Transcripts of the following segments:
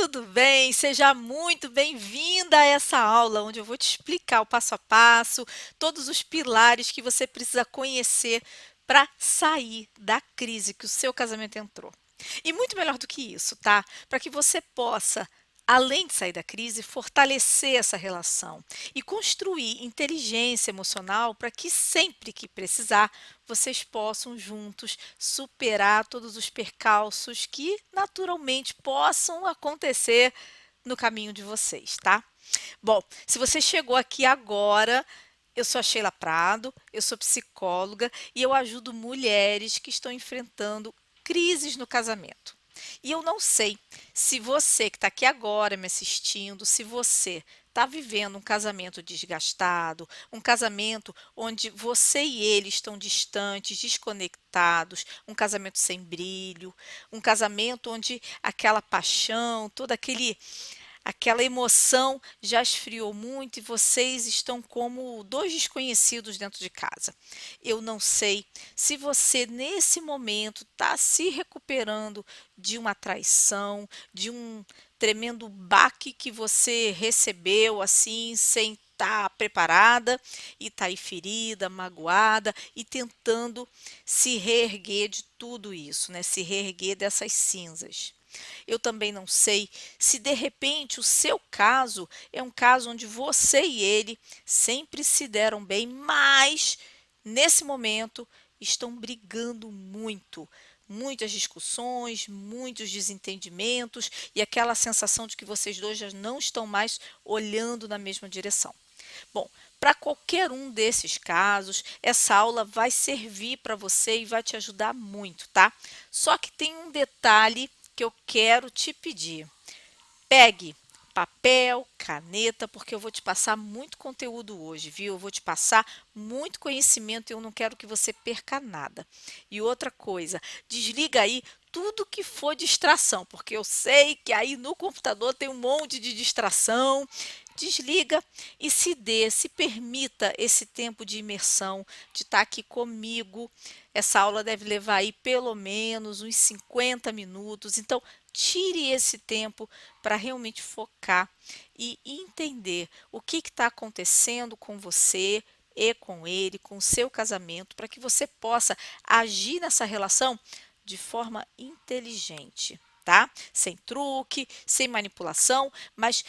tudo bem? Seja muito bem-vinda a essa aula onde eu vou te explicar o passo a passo, todos os pilares que você precisa conhecer para sair da crise que o seu casamento entrou. E muito melhor do que isso, tá? Para que você possa, além de sair da crise, fortalecer essa relação e construir inteligência emocional para que sempre que precisar, vocês possam juntos superar todos os percalços que naturalmente possam acontecer no caminho de vocês, tá? Bom, se você chegou aqui agora, eu sou a Sheila Prado, eu sou psicóloga e eu ajudo mulheres que estão enfrentando crises no casamento. E eu não sei se você que está aqui agora me assistindo, se você está vivendo um casamento desgastado, um casamento onde você e ele estão distantes, desconectados, um casamento sem brilho, um casamento onde aquela paixão, todo aquela emoção já esfriou muito e vocês estão como dois desconhecidos dentro de casa. Eu não sei se você, nesse momento, está se recuperando de uma traição, de um tremendo baque que você recebeu assim, sem estar preparada e está aí ferida, magoada e tentando se reerguer de tudo isso, né? Se reerguer dessas cinzas. Eu também não sei se de repente o seu caso é um caso onde você e ele sempre se deram bem, mas nesse momento estão brigando muito. Muitas discussões, muitos desentendimentos e aquela sensação de que vocês dois já não estão mais olhando na mesma direção. Bom, para qualquer um desses casos, essa aula vai servir para você e vai te ajudar muito, tá? Só que tem um detalhe que eu quero te pedir. Pegue papel, caneta, porque eu vou te passar muito conteúdo hoje, viu? Eu vou te passar muito conhecimento e eu não quero que você perca nada. E outra coisa, desliga aí tudo que for distração, porque eu sei que aí no computador tem um monte de distração. Desliga e se permita esse tempo de imersão, de estar aqui comigo. Essa aula deve levar aí pelo menos uns 50 minutos. Então, tire esse tempo para realmente focar e entender o que está acontecendo com você e com ele, com o seu casamento, para que você possa agir nessa relação de forma inteligente, tá? Sem truque, sem manipulação, mas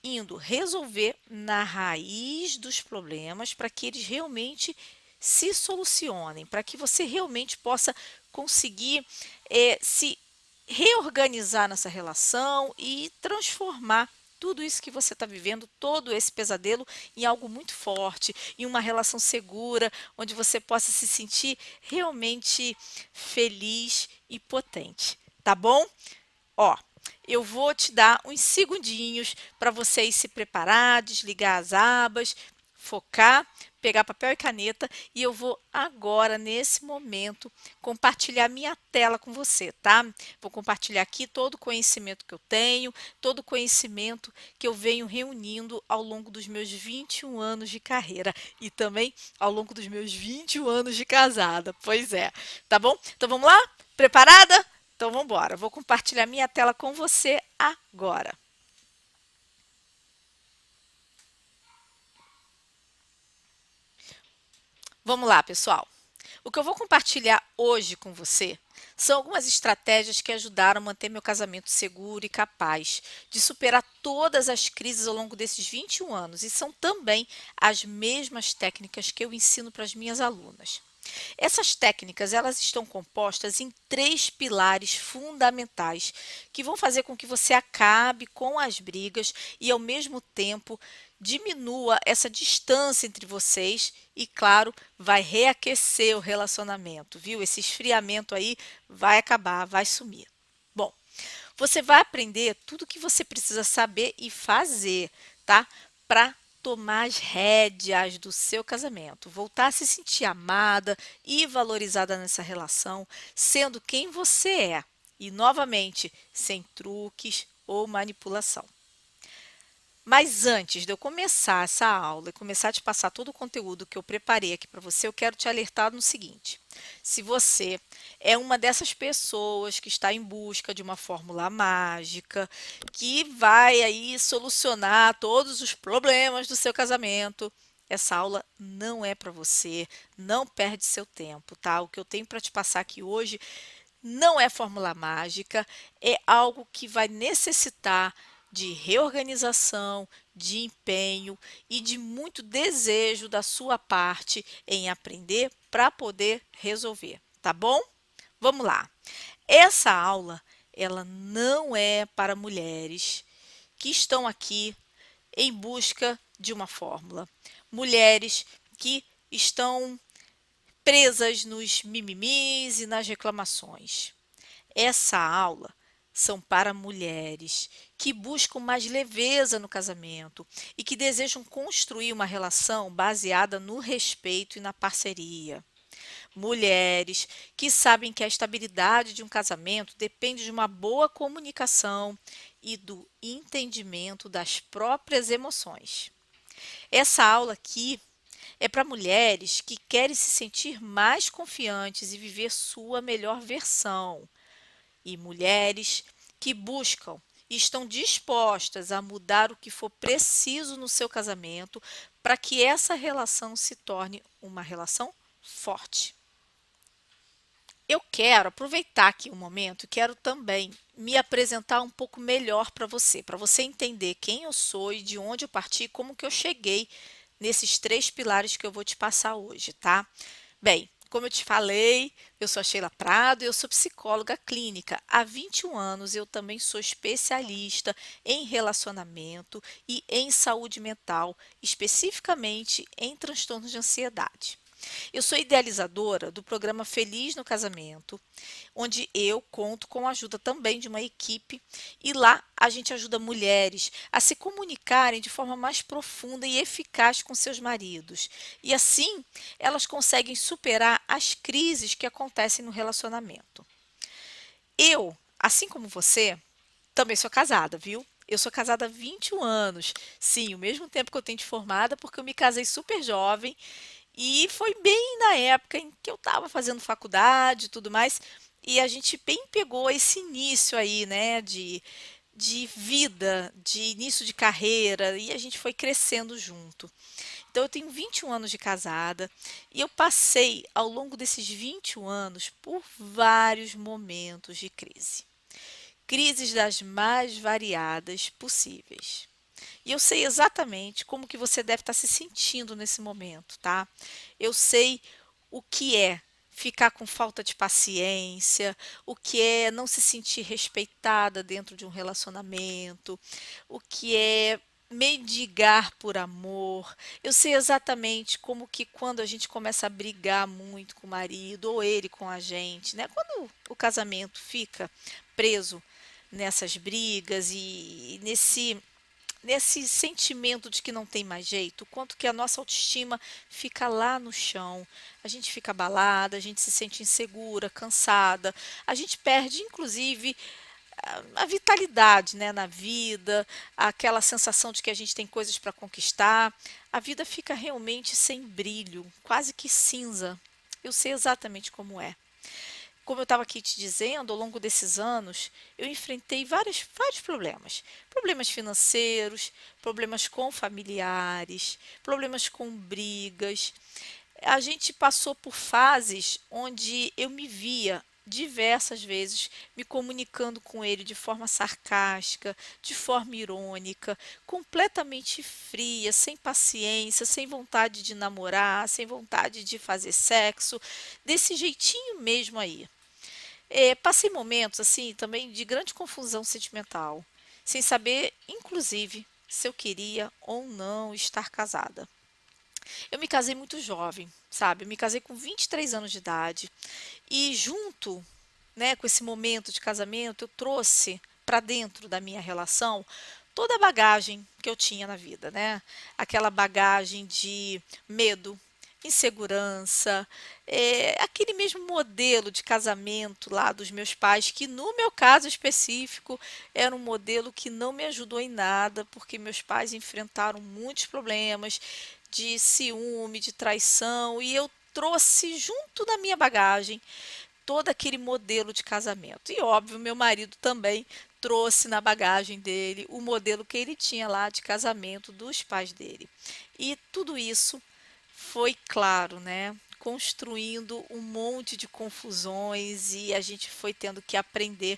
indo resolver na raiz dos problemas para que eles realmente se solucionem, para que você realmente possa conseguir se reorganizar nessa relação e transformar tudo isso que você está vivendo, todo esse pesadelo, em algo muito forte, em uma relação segura, onde você possa se sentir realmente feliz e potente, tá bom? Ó, eu vou te dar uns segundinhos para vocês se preparar, desligar as abas, focar, pegar papel e caneta e eu vou agora, nesse momento, compartilhar minha tela com você, tá? Vou compartilhar aqui todo o conhecimento que eu tenho, todo o conhecimento que eu venho reunindo ao longo dos meus 21 anos de carreira e também ao longo dos meus 21 anos de casada. Pois é, tá bom? Então vamos lá? Preparada? Então vamos embora. Vou compartilhar minha tela com você agora. Vamos lá, pessoal. O que eu vou compartilhar hoje com você são algumas estratégias que ajudaram a manter meu casamento seguro e capaz de superar todas as crises ao longo desses 21 anos e são também as mesmas técnicas que eu ensino para as minhas alunas. Essas técnicas, elas estão compostas em três pilares fundamentais que vão fazer com que você acabe com as brigas e, ao mesmo tempo, diminua essa distância entre vocês e, claro, vai reaquecer o relacionamento, viu? Esse esfriamento aí vai acabar, vai sumir. Bom, você vai aprender tudo o que você precisa saber e fazer, tá? Para tomar as rédeas do seu casamento, voltar a se sentir amada e valorizada nessa relação, sendo quem você é e, novamente, sem truques ou manipulação. Mas antes de eu começar essa aula e começar a te passar todo o conteúdo que eu preparei aqui para você, eu quero te alertar no seguinte: se você é uma dessas pessoas que está em busca de uma fórmula mágica, que vai aí solucionar todos os problemas do seu casamento, essa aula não é para você, não perde seu tempo, tá? O que eu tenho para te passar aqui hoje não é fórmula mágica, é algo que vai necessitar de reorganização, de empenho e de muito desejo da sua parte em aprender para poder resolver, tá bom? Vamos lá. Essa aula, ela não é para mulheres que estão aqui em busca de uma fórmula. Mulheres que estão presas nos mimimis e nas reclamações. Essa aula são para mulheres que buscam mais leveza no casamento e que desejam construir uma relação baseada no respeito e na parceria. Mulheres que sabem que a estabilidade de um casamento depende de uma boa comunicação e do entendimento das próprias emoções. Essa aula aqui é para mulheres que querem se sentir mais confiantes e viver sua melhor versão e mulheres que buscam e estão dispostas a mudar o que for preciso no seu casamento para que essa relação se torne uma relação forte. Eu quero aproveitar aqui um momento e quero também me apresentar um pouco melhor para você entender quem eu sou e de onde eu parti e como que eu cheguei nesses 3 pilares que eu vou te passar hoje, tá? Bem, como eu te falei, eu sou a Sheila Prado e eu sou psicóloga clínica. Há 21 anos eu também sou especialista em relacionamento e em saúde mental, especificamente em transtornos de ansiedade. Eu sou idealizadora do programa Feliz no Casamento, onde eu conto com a ajuda também de uma equipe e lá a gente ajuda mulheres a se comunicarem de forma mais profunda e eficaz com seus maridos. E assim, elas conseguem superar as crises que acontecem no relacionamento. Eu, assim como você, também sou casada, viu? Eu sou casada há 21 anos. Sim, o mesmo tempo que eu tenho de formada, porque eu me casei super jovem e foi bem na época em que eu estava fazendo faculdade e tudo mais, e a gente bem pegou esse início aí, né, de vida, de início de carreira, e a gente foi crescendo junto. Então, eu tenho 21 anos de casada e eu passei, ao longo desses 21 anos, por vários momentos de crise. Crises das mais variadas possíveis. E eu sei exatamente como que você deve estar se sentindo nesse momento, tá? Eu sei o que é ficar com falta de paciência, o que é não se sentir respeitada dentro de um relacionamento, o que é mendigar por amor. Eu sei exatamente como que quando a gente começa a brigar muito com o marido ou ele com a gente, né? Quando o casamento fica preso nessas brigas e nesse sentimento de que não tem mais jeito, o quanto que a nossa autoestima fica lá no chão. A gente fica abalada, a gente se sente insegura, cansada, a gente perde, inclusive, a vitalidade, né, na vida, aquela sensação de que a gente tem coisas para conquistar. A vida fica realmente sem brilho, quase que cinza. Eu sei exatamente como é. Como eu estava aqui te dizendo, ao longo desses anos, eu enfrentei vários problemas. Problemas financeiros, problemas com familiares, problemas com brigas. A gente passou por fases onde eu me via diversas vezes me comunicando com ele de forma sarcástica, de forma irônica, completamente fria, sem paciência, sem vontade de namorar, sem vontade de fazer sexo, desse jeitinho mesmo aí. Passei momentos, assim, também de grande confusão sentimental, sem saber, inclusive, se eu queria ou não estar casada. Eu me casei muito jovem, sabe? Eu me casei com 23 anos de idade e junto, né, com esse momento de casamento, eu trouxe para dentro da minha relação toda a bagagem que eu tinha na vida, né? Aquela bagagem de medo, insegurança, aquele mesmo modelo de casamento lá dos meus pais, que no meu caso específico era um modelo que não me ajudou em nada, porque meus pais enfrentaram muitos problemas de ciúme, de traição, e eu trouxe junto na minha bagagem todo aquele modelo de casamento. E óbvio, meu marido também trouxe na bagagem dele o modelo que ele tinha lá de casamento dos pais dele. E tudo isso foi claro, né? Construindo um monte de confusões e a gente foi tendo que aprender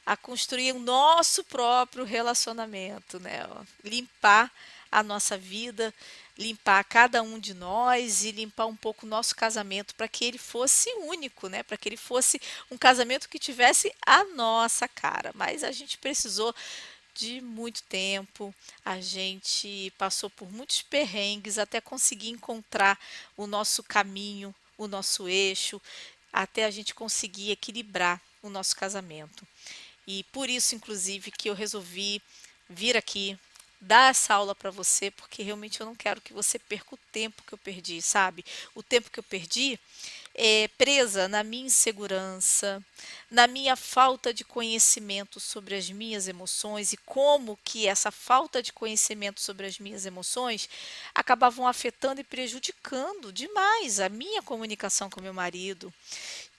a construir o nosso próprio relacionamento, né? Limpar a nossa vida, limpar cada um de nós e limpar um pouco o nosso casamento para que ele fosse único, né? Para que ele fosse um casamento que tivesse a nossa cara. Mas a gente precisou de muito tempo, a gente passou por muitos perrengues até conseguir encontrar o nosso caminho, o nosso eixo, até a gente conseguir equilibrar o nosso casamento. E por isso, inclusive, que eu resolvi vir aqui dar essa aula para você, porque realmente eu não quero que você perca o tempo que eu perdi, sabe? O tempo que eu perdi presa na minha insegurança, na minha falta de conhecimento sobre as minhas emoções e como que essa falta de conhecimento sobre as minhas emoções acabavam afetando e prejudicando demais a minha comunicação com meu marido,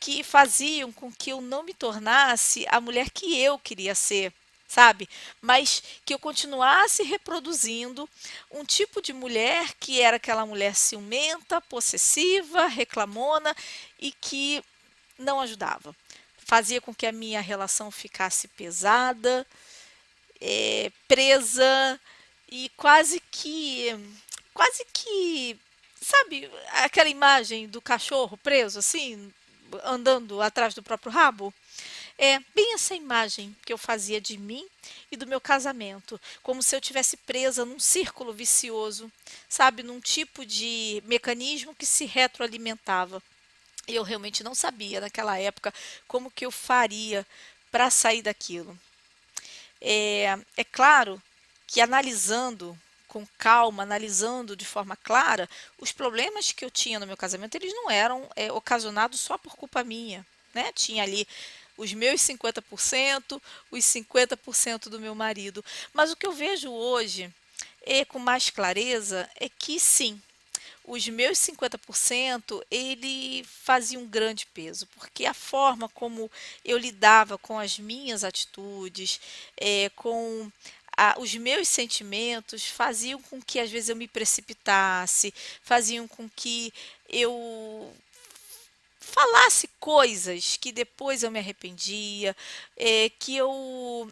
que faziam com que eu não me tornasse a mulher que eu queria ser, sabe? Mas que eu continuasse reproduzindo um tipo de mulher que era aquela mulher ciumenta, possessiva, reclamona e que não ajudava. Fazia com que a minha relação ficasse pesada, presa e quase que, sabe, aquela imagem do cachorro preso assim, andando atrás do próprio rabo? É bem essa imagem que eu fazia de mim e do meu casamento, como se eu tivesse presa num círculo vicioso, sabe, num tipo de mecanismo que se retroalimentava. E eu realmente não sabia naquela época como que eu faria para sair daquilo. É claro que analisando com calma, analisando de forma clara, os problemas que eu tinha no meu casamento, eles não eram ocasionados só por culpa minha, né? Tinha ali os meus 50%, os 50% do meu marido. Mas o que eu vejo hoje, com mais clareza, é que sim, os meus 50% ele fazia um grande peso, porque a forma como eu lidava com as minhas atitudes, com os meus sentimentos, faziam com que às vezes eu me precipitasse, faziam com que eu falasse coisas que depois eu me arrependia, que eu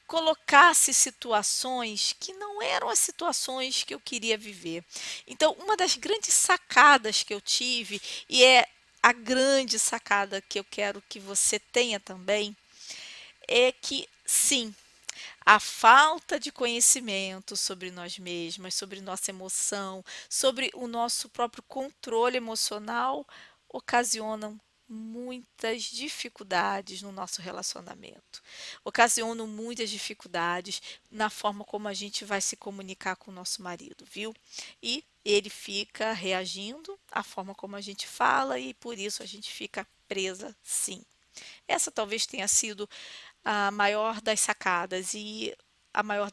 colocasse situações que não eram as situações que eu queria viver. Então, uma das grandes sacadas que eu tive, e é a grande sacada que eu quero que você tenha também, é que sim, a falta de conhecimento sobre nós mesmas, sobre nossa emoção, sobre o nosso próprio controle emocional, ocasionam muitas dificuldades no nosso relacionamento. Ocasionam muitas dificuldades na forma como a gente vai se comunicar com o nosso marido, viu? E ele fica reagindo à forma como a gente fala e por isso a gente fica presa, sim. Essa talvez tenha sido a maior das sacadas e a maior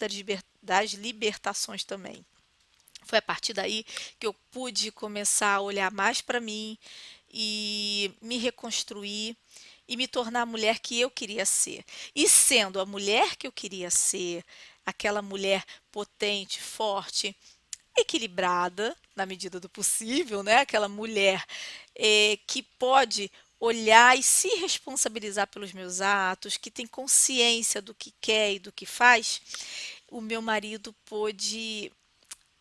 das libertações também. Foi a partir daí que eu pude começar a olhar mais para mim e me reconstruir e me tornar a mulher que eu queria ser. E sendo a mulher que eu queria ser, aquela mulher potente, forte, equilibrada na medida do possível, né? Aquela mulher que pode olhar e se responsabilizar pelos meus atos, que tem consciência do que quer e do que faz, o meu marido pôde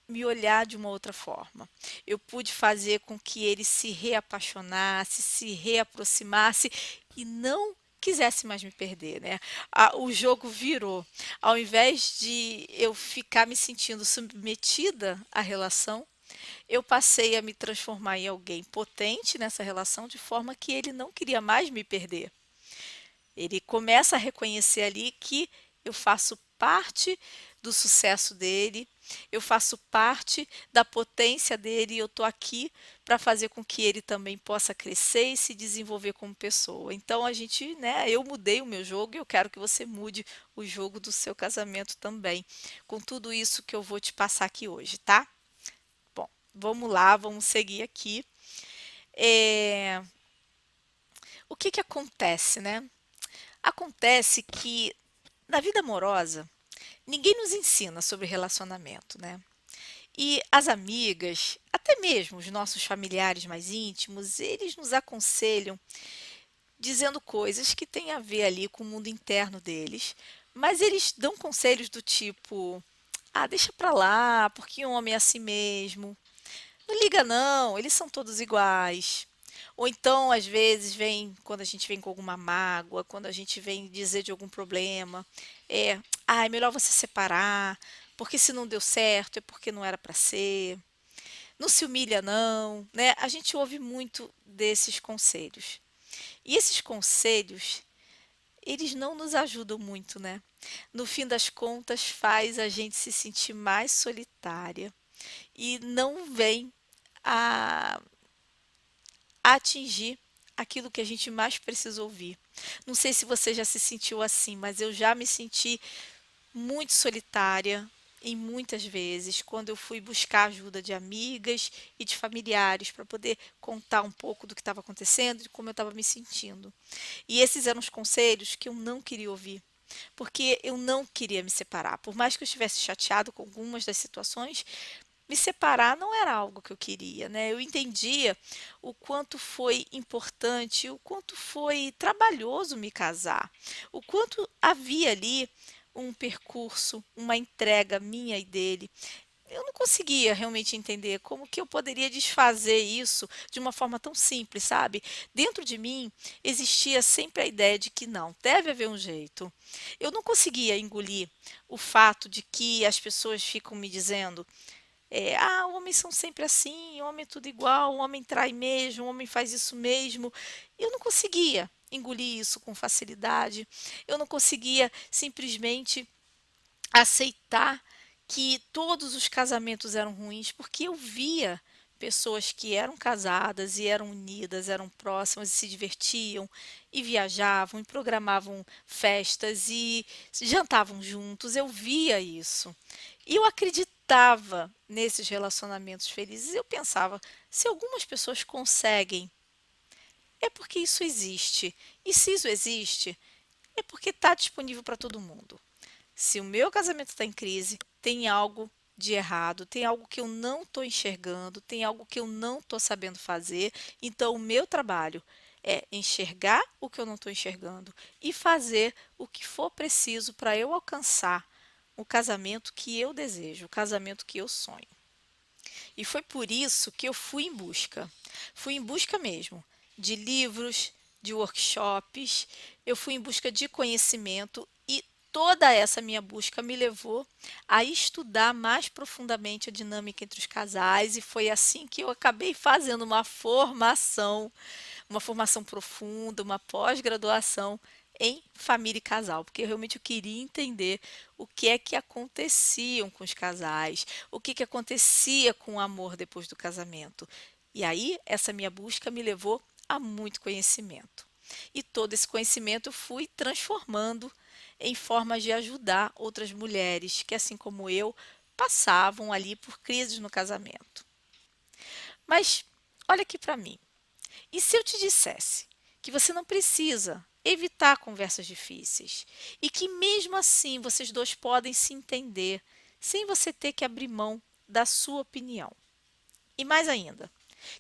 me olhar de uma outra forma. Eu pude fazer com que ele se reapaixonasse, se reaproximasse e não quisesse mais me perder, né? O jogo virou. Ao invés de eu ficar me sentindo submetida à relação, eu passei a me transformar em alguém potente nessa relação de forma que ele não queria mais me perder. Ele começa a reconhecer ali que eu faço parte do sucesso dele, eu faço parte da potência dele e eu tô aqui para fazer com que ele também possa crescer e se desenvolver como pessoa. Então a gente, né, eu mudei o meu jogo e eu quero que você mude o jogo do seu casamento também, com tudo isso que eu vou te passar aqui hoje, tá? Bom, vamos lá, vamos seguir aqui. É, O que que acontece, né? Acontece que na vida amorosa, ninguém nos ensina sobre relacionamento, né? E as amigas, até mesmo os nossos familiares mais íntimos, eles nos aconselham dizendo coisas que têm a ver ali com o mundo interno deles, mas eles dão conselhos do tipo: ah, deixa pra lá, porque um homem é assim mesmo. Não liga não, eles são todos iguais. Ou então, às vezes, vem quando a gente vem com alguma mágoa, quando a gente vem dizer de algum problema, é melhor você separar, porque se não deu certo é porque não era para ser. Não se humilha não, né? A gente ouve muito desses conselhos. E esses conselhos, eles não nos ajudam muito, né? No fim das contas, faz a gente se sentir mais solitária e não vem a atingir aquilo que a gente mais precisa ouvir. Não sei se você já se sentiu assim, mas eu já me senti muito solitária em muitas vezes quando eu fui buscar ajuda de amigas e de familiares para poder contar um pouco do que estava acontecendo e como eu estava me sentindo. E esses eram os conselhos que eu não queria ouvir. Porque eu não queria me separar. Por mais que eu estivesse chateado com algumas das situações, me separar não era algo que eu queria, né? Eu entendia o quanto foi importante, o quanto foi trabalhoso me casar, o quanto havia ali um percurso, uma entrega minha e dele. Eu não conseguia realmente entender como que eu poderia desfazer isso de uma forma tão simples, sabe? Dentro de mim existia sempre a ideia de que não, deve haver um jeito. Eu não conseguia engolir o fato de que as pessoas ficam me dizendo homens são sempre assim, homem é tudo igual, o homem trai mesmo, o homem faz isso mesmo. Eu não conseguia engolir isso com facilidade. Eu não conseguia simplesmente aceitar que todos os casamentos eram ruins, porque eu via pessoas que eram casadas e eram unidas, eram próximas e se divertiam e viajavam e programavam festas e jantavam juntos. Eu via isso. E eu acreditava nesses relacionamentos felizes. Eu pensava, se algumas pessoas conseguem, é porque isso existe. E se isso existe, é porque está disponível para todo mundo. Se o meu casamento está em crise, tem algo de errado, tem algo que eu não estou enxergando, tem algo que eu não estou sabendo fazer. Então, o meu trabalho é enxergar o que eu não estou enxergando e fazer o que for preciso para eu alcançar o casamento que eu desejo, o casamento que eu sonho. E foi por isso que eu fui em busca mesmo de livros, de workshops, eu fui em busca de conhecimento e toda essa minha busca me levou a estudar mais profundamente a dinâmica entre os casais e foi assim que eu acabei fazendo uma formação profunda, uma pós-graduação em família e casal, porque realmente eu queria entender o que é que aconteciam com os casais, o que que acontecia com o amor depois do casamento. E aí, essa minha busca me levou a muito conhecimento. E todo esse conhecimento eu fui transformando em formas de ajudar outras mulheres que, assim como eu, passavam ali por crises no casamento. Mas olha aqui para mim. E se eu te dissesse que você não precisa evitar conversas difíceis e que mesmo assim vocês dois podem se entender sem você ter que abrir mão da sua opinião? E mais ainda,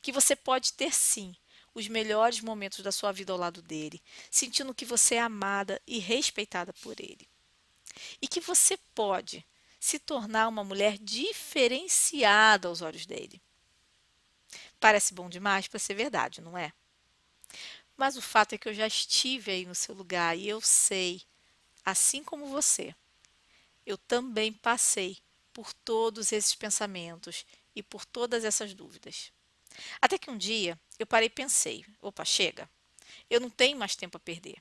que você pode ter sim os melhores momentos da sua vida ao lado dele, sentindo que você é amada e respeitada por ele. E que você pode se tornar uma mulher diferenciada aos olhos dele. Parece bom demais para ser verdade, não é? Mas o fato é que eu já estive aí no seu lugar e eu sei, assim como você, eu também passei por todos esses pensamentos e por todas essas dúvidas. Até que um dia eu parei e pensei: opa, chega, eu não tenho mais tempo a perder.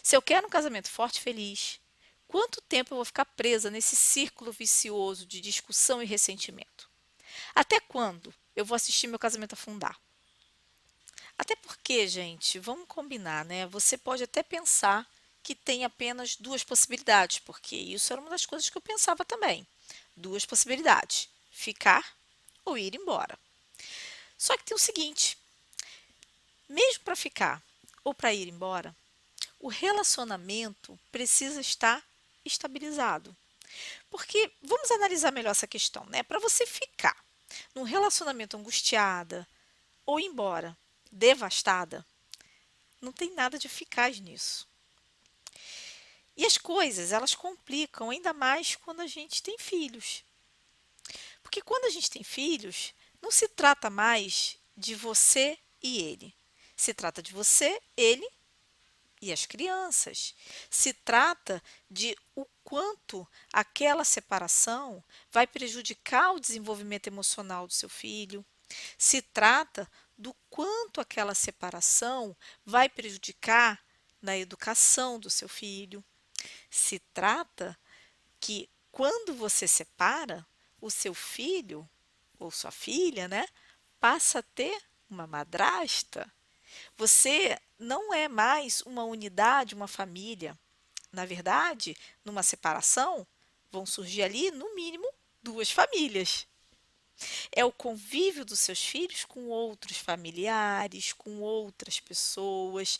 Se eu quero um casamento forte e feliz, Quanto tempo eu vou ficar presa nesse círculo vicioso de discussão e ressentimento? Até quando eu vou assistir meu casamento afundar? Até porque, gente, vamos combinar, né? Você pode até pensar que tem apenas duas possibilidades, porque isso era uma das coisas que eu pensava também. Duas possibilidades: ficar ou ir embora. Só que tem o seguinte: mesmo para ficar ou para ir embora, o relacionamento precisa estar estabilizado. Porque vamos analisar melhor essa questão, né? Para você ficar num relacionamento angustiada ou ir embora devastada, não tem nada de eficaz nisso. E as coisas, elas complicam ainda mais quando a gente tem filhos. Porque quando a gente tem filhos, não se trata mais de você e ele. Se trata de você, ele e as crianças. Se trata de o quanto aquela separação vai prejudicar o desenvolvimento emocional do seu filho. Se trata do quanto aquela separação vai prejudicar na educação do seu filho. Se trata que quando você separa, o seu filho ou sua filha, né, passa a ter uma madrasta. Você não é mais uma unidade, uma família. Na verdade, numa separação, vão surgir ali, no mínimo, duas famílias. É o convívio dos seus filhos com outros familiares, com outras pessoas.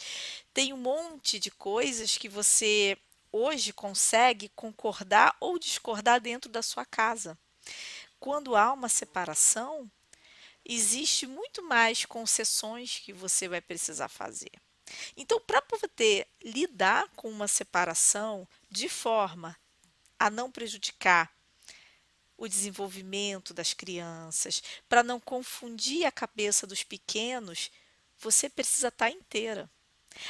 Tem um monte de coisas que você hoje consegue concordar ou discordar dentro da sua casa. Quando há uma separação, existe muito mais concessões que você vai precisar fazer. Então, para poder lidar com uma separação de forma a não prejudicar o desenvolvimento das crianças, para não confundir a cabeça dos pequenos, você precisa estar inteira.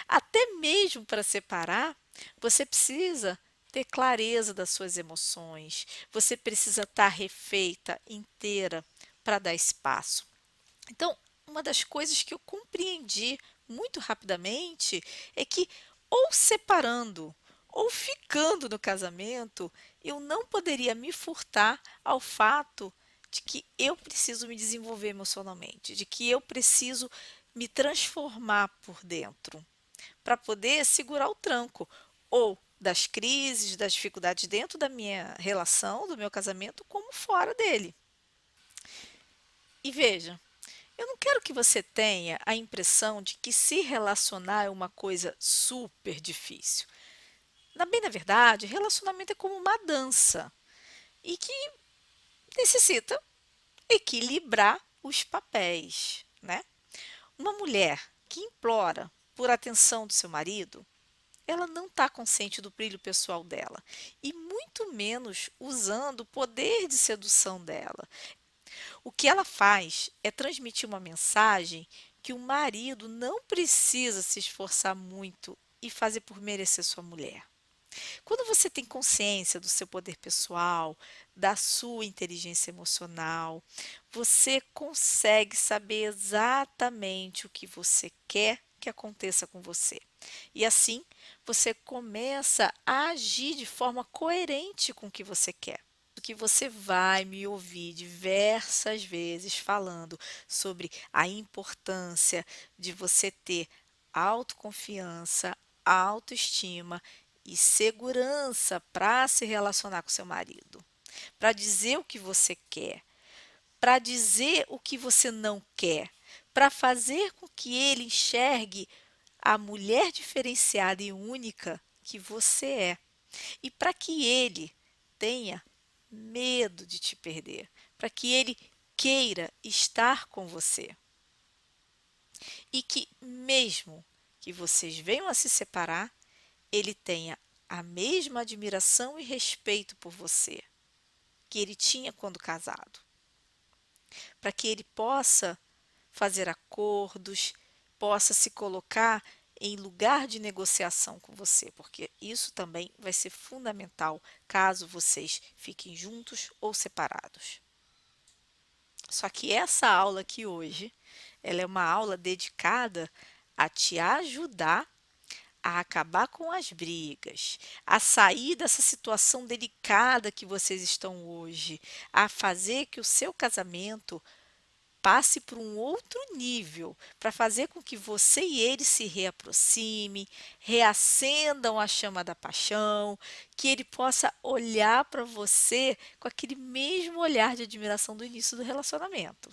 Até mesmo para separar, você precisa ter clareza das suas emoções, você precisa estar refeita, inteira, para dar espaço. Então, uma das coisas que eu compreendi muito rapidamente é que, ou separando ou ficando no casamento, eu não poderia me furtar ao fato de que eu preciso me desenvolver emocionalmente, de que eu preciso me transformar por dentro, para poder segurar o tranco, ou das crises, das dificuldades dentro da minha relação, do meu casamento, como fora dele. E veja, eu não quero que você tenha a impressão de que se relacionar é uma coisa super difícil. Bem na verdade, relacionamento é como uma dança e que necessita equilibrar os papéis, né? Uma mulher que implora por atenção do seu marido, ela não está consciente do brilho pessoal dela e muito menos usando o poder de sedução dela. O que ela faz é transmitir uma mensagem que o marido não precisa se esforçar muito e fazer por merecer sua mulher. Quando você tem consciência do seu poder pessoal, da sua inteligência emocional, você consegue saber exatamente o que você quer que aconteça com você. E assim, você começa a agir de forma coerente com o que você quer. Que você vai me ouvir diversas vezes falando sobre a importância de você ter autoconfiança, autoestima e segurança para se relacionar com seu marido, para dizer o que você quer, para dizer o que você não quer, para fazer com que ele enxergue a mulher diferenciada e única que você é, e para que ele tenha medo de te perder, para que ele queira estar com você. E que, mesmo que vocês venham a se separar, ele tenha a mesma admiração e respeito por você que ele tinha quando casado. Para que ele possa fazer acordos, possa se colocar em lugar de negociação com você, porque isso também vai ser fundamental caso vocês fiquem juntos ou separados. Só que essa aula aqui hoje, ela é uma aula dedicada a te ajudar a acabar com as brigas, a sair dessa situação delicada que vocês estão hoje, a fazer que o seu casamento passe para um outro nível, para fazer com que você e ele se reaproxime, reacendam a chama da paixão, que ele possa olhar para você com aquele mesmo olhar de admiração do início do relacionamento.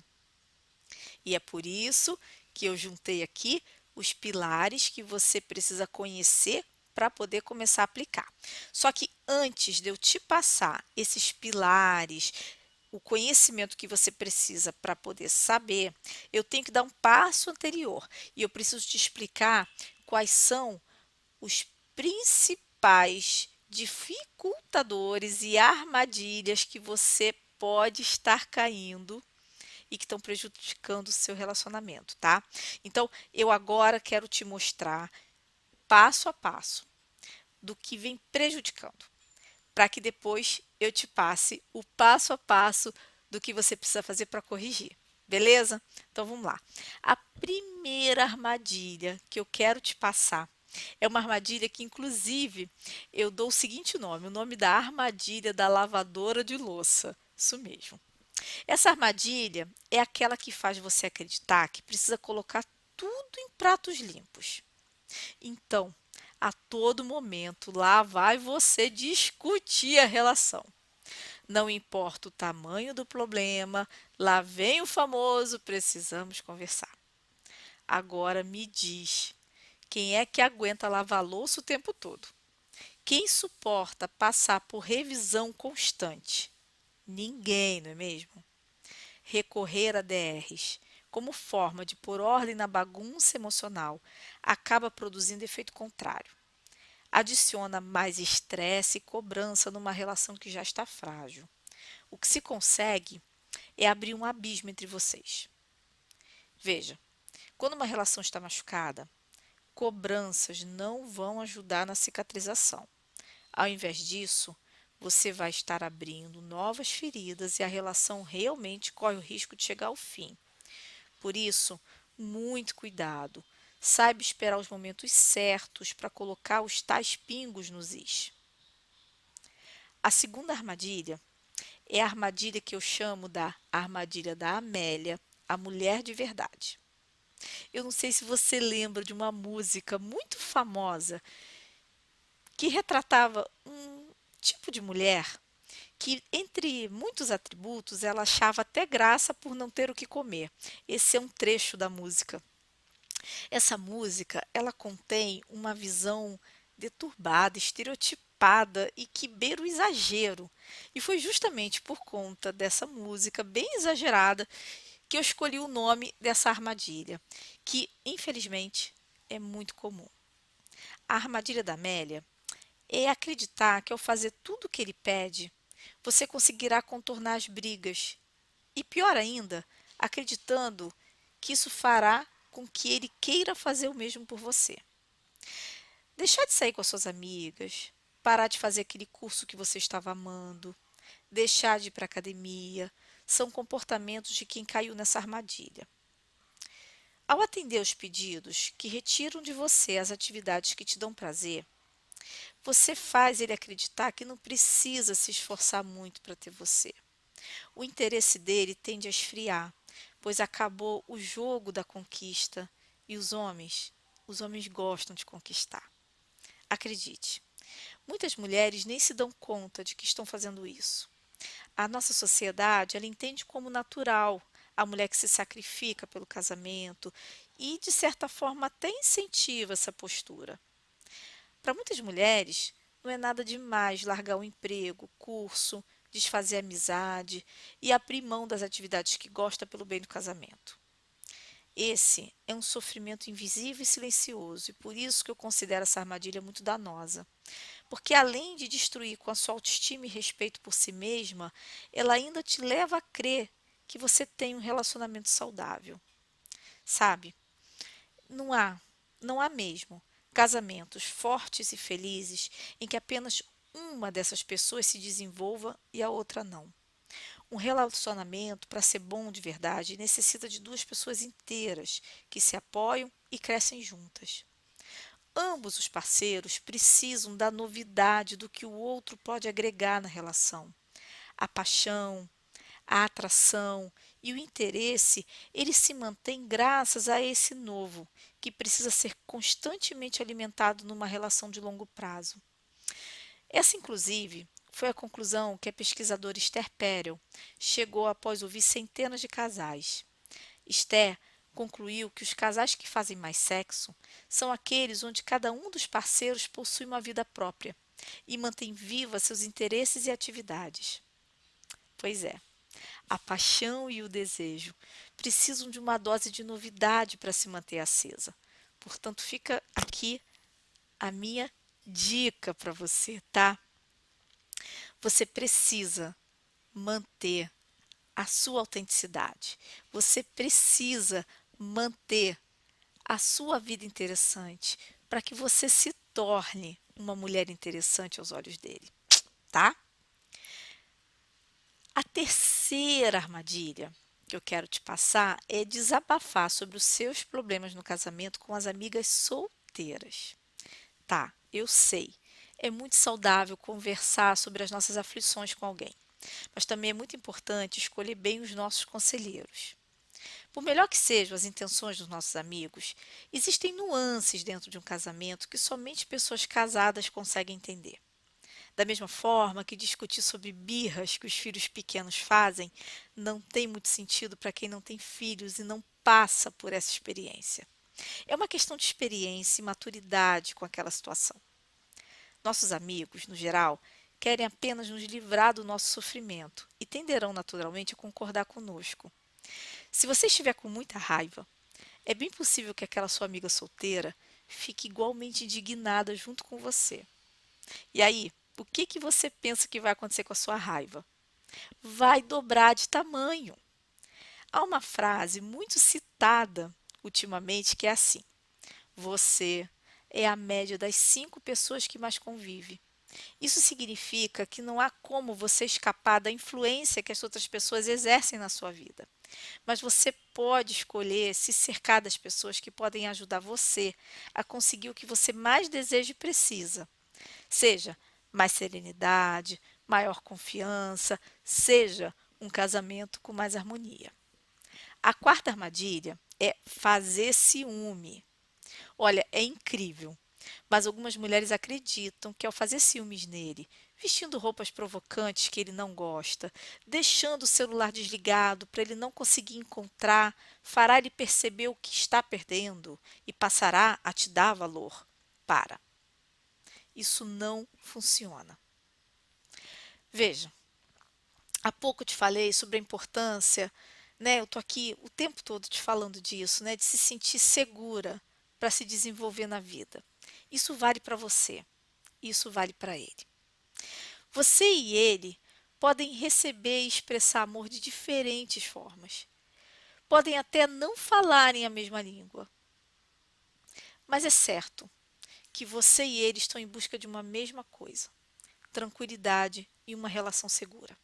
E é por isso que eu juntei aqui os pilares que você precisa conhecer para poder começar a aplicar. Só que antes de eu te passar esses pilares, o conhecimento que você precisa para poder saber, eu tenho que dar um passo anterior e eu preciso te explicar quais são os principais dificultadores e armadilhas que você pode estar caindo e que estão prejudicando o seu relacionamento, tá? Então, eu agora quero te mostrar passo a passo do que vem prejudicando, para que depois eu te passe o passo a passo do que você precisa fazer para corrigir. Beleza? Então vamos lá. A primeira armadilha que eu quero te passar é uma armadilha que, inclusive, eu dou o seguinte nome: o nome da armadilha da lavadora de louça. Isso mesmo. Essa armadilha é aquela que faz você acreditar que precisa colocar tudo em pratos limpos. Então, a todo momento, lá vai você discutir a relação. Não importa o tamanho do problema, lá vem o famoso precisamos conversar. Agora me diz, quem é que aguenta lavar louça o tempo todo? Quem suporta passar por revisão constante? Ninguém, não é mesmo? Recorrer a DRs como forma de pôr ordem na bagunça emocional acaba produzindo efeito contrário. Adiciona mais estresse e cobrança numa relação que já está frágil. O que se consegue é abrir um abismo entre vocês. Veja, quando uma relação está machucada, cobranças não vão ajudar na cicatrização. Ao invés disso, você vai estar abrindo novas feridas e a relação realmente corre o risco de chegar ao fim. Por isso, muito cuidado. Saiba esperar os momentos certos para colocar os tais pingos nos is. A segunda armadilha é a armadilha que eu chamo da armadilha da Amélia, a mulher de verdade. Eu não sei se você lembra de uma música muito famosa que retratava um tipo de mulher que, entre muitos atributos, ela achava até graça por não ter o que comer. Esse é um trecho da música. Essa música, ela contém uma visão deturbada, estereotipada e que beira o exagero. E foi justamente por conta dessa música bem exagerada que eu escolhi o nome dessa armadilha, que infelizmente é muito comum. A armadilha da Amélia é acreditar que ao fazer tudo o que ele pede, você conseguirá contornar as brigas. E pior ainda, acreditando que isso fará com que ele queira fazer o mesmo por você. Deixar de sair com as suas amigas, parar de fazer aquele curso que você estava amando, deixar de ir para a academia, são comportamentos de quem caiu nessa armadilha. Ao atender os pedidos que retiram de você as atividades que te dão prazer, você faz ele acreditar que não precisa se esforçar muito para ter você. O interesse dele tende a esfriar, pois acabou o jogo da conquista e os homens gostam de conquistar. Acredite, muitas mulheres nem se dão conta de que estão fazendo isso. A nossa sociedade, ela entende como natural a mulher que se sacrifica pelo casamento e, de certa forma, até incentiva essa postura. Para muitas mulheres, não é nada demais largar o emprego, curso, desfazer a amizade e abrir mão das atividades que gosta pelo bem do casamento. Esse é um sofrimento invisível e silencioso, e por isso que eu considero essa armadilha muito danosa. Porque além de destruir com a sua autoestima e respeito por si mesma, ela ainda te leva a crer que você tem um relacionamento saudável. Sabe? Não há, não há mesmo casamentos fortes e felizes em que apenas uma dessas pessoas se desenvolva e a outra não. Um relacionamento, para ser bom de verdade, necessita de duas pessoas inteiras que se apoiam e crescem juntas. Ambos os parceiros precisam da novidade do que o outro pode agregar na relação. A paixão, a atração e o interesse, eles se mantêm graças a esse novo, que precisa ser constantemente alimentado numa relação de longo prazo. Essa, inclusive, foi a conclusão que a pesquisadora Esther Perel chegou após ouvir centenas de casais. Esther concluiu que os casais que fazem mais sexo são aqueles onde cada um dos parceiros possui uma vida própria e mantém vivas seus interesses e atividades. Pois é, a paixão e o desejo precisam de uma dose de novidade para se manter acesa. Portanto, fica aqui a minha dica para você, tá? Você precisa manter a sua autenticidade. Você precisa manter a sua vida interessante para que você se torne uma mulher interessante aos olhos dele, tá? A terceira armadilha que eu quero te passar é desabafar sobre os seus problemas no casamento com as amigas solteiras. Tá, eu sei. É muito saudável conversar sobre as nossas aflições com alguém, mas também é muito importante escolher bem os nossos conselheiros. Por melhor que sejam as intenções dos nossos amigos, existem nuances dentro de um casamento que somente pessoas casadas conseguem entender. Da mesma forma que discutir sobre birras que os filhos pequenos fazem não tem muito sentido para quem não tem filhos e não passa por essa experiência. É uma questão de experiência e maturidade com aquela situação. Nossos amigos, no geral, querem apenas nos livrar do nosso sofrimento e tenderão naturalmente a concordar conosco. Se você estiver com muita raiva, é bem possível que aquela sua amiga solteira fique igualmente indignada junto com você. E aí, o que você pensa que vai acontecer com a sua raiva? Vai dobrar de tamanho. Há uma frase muito citada ultimamente que é assim: você é a média das 5 pessoas que mais convive. Isso significa que não há como você escapar da influência que as outras pessoas exercem na sua vida. Mas você pode escolher se cercar das pessoas que podem ajudar você a conseguir o que você mais deseja e precisa. Seja mais serenidade, maior confiança, seja um casamento com mais harmonia. A quarta armadilha é fazer ciúme. Olha, é incrível, mas algumas mulheres acreditam que ao fazer ciúmes nele, vestindo roupas provocantes que ele não gosta, deixando o celular desligado para ele não conseguir encontrar, fará ele perceber o que está perdendo e passará a te dar valor. Para. Isso não funciona. Veja, há pouco eu te falei sobre a importância, né? Eu estou aqui o tempo todo te falando disso, né? De se sentir segura para se desenvolver na vida. Isso vale para você, isso vale para ele. Você e ele podem receber e expressar amor de diferentes formas. Podem até não falarem a mesma língua, mas é certo que você e ele estão em busca de uma mesma coisa: tranquilidade e uma relação segura.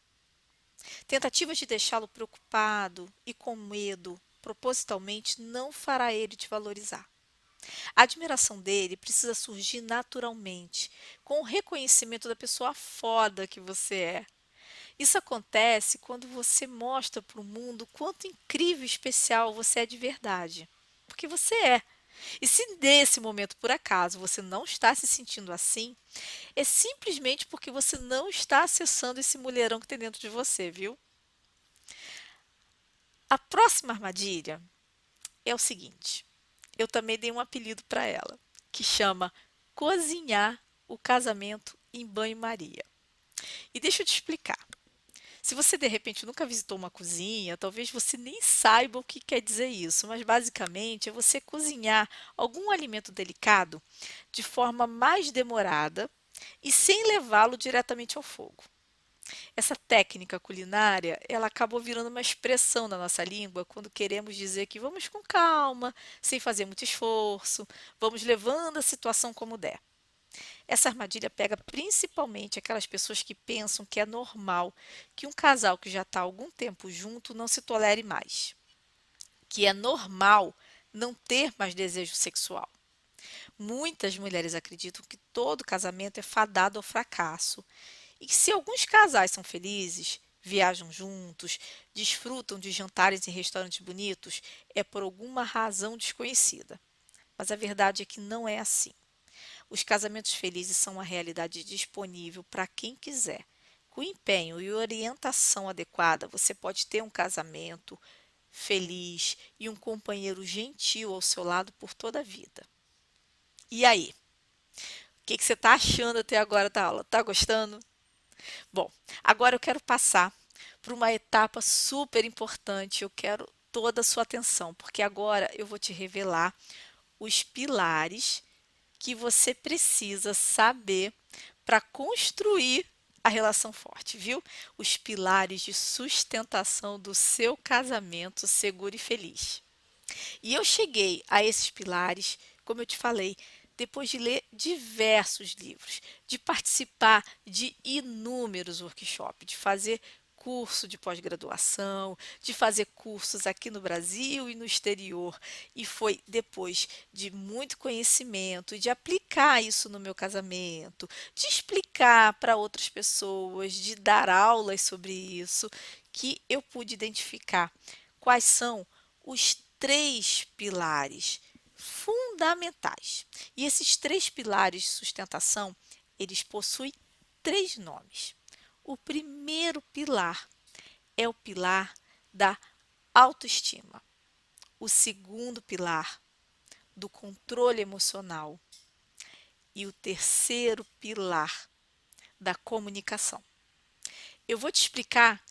Tentativas de deixá-lo preocupado e com medo, propositalmente, não fará ele te valorizar. A admiração dele precisa surgir naturalmente, com o reconhecimento da pessoa foda que você é. Isso acontece quando você mostra para o mundo quanto incrível e especial você é de verdade. Porque você é. E se nesse momento, por acaso, você não está se sentindo assim, é simplesmente porque você não está acessando esse mulherão que tem dentro de você, viu? A próxima armadilha é o seguinte: eu também dei um apelido para ela, que chama cozinhar o casamento em banho-maria. E deixa eu te explicar. Se você de repente nunca visitou uma cozinha, talvez você nem saiba o que quer dizer isso, mas basicamente é você cozinhar algum alimento delicado de forma mais demorada e sem levá-lo diretamente ao fogo. Essa técnica culinária, ela acabou virando uma expressão na nossa língua quando queremos dizer que vamos com calma, sem fazer muito esforço, vamos levando a situação como der. Essa armadilha pega principalmente aquelas pessoas que pensam que é normal que um casal que já está há algum tempo junto não se tolere mais, que é normal não ter mais desejo sexual. Muitas mulheres acreditam que todo casamento é fadado ao fracasso e que se alguns casais são felizes, viajam juntos, desfrutam de jantares em restaurantes bonitos, é por alguma razão desconhecida. Mas a verdade é que não é assim. Os casamentos felizes são uma realidade disponível para quem quiser. Com empenho e orientação adequada, você pode ter um casamento feliz e um companheiro gentil ao seu lado por toda a vida. E aí? O que você está achando até agora da aula? Tá gostando? Bom, agora eu quero passar para uma etapa super importante. Eu quero toda a sua atenção, porque agora eu vou te revelar os pilares que você precisa saber para construir a relação forte, viu? Os pilares de sustentação do seu casamento seguro e feliz. E eu cheguei a esses pilares, como eu te falei, depois de ler diversos livros, de participar de inúmeros workshops, de fazer curso de pós-graduação, de fazer cursos aqui no Brasil e no exterior. E foi depois de muito conhecimento e de aplicar isso no meu casamento, de explicar para outras pessoas, de dar aulas sobre isso, que eu pude identificar quais são os três pilares fundamentais. E esses três pilares de sustentação, eles possuem três nomes. O primeiro pilar é o pilar da autoestima. O segundo pilar, do controle emocional. E o terceiro pilar, da comunicação. Eu vou te explicar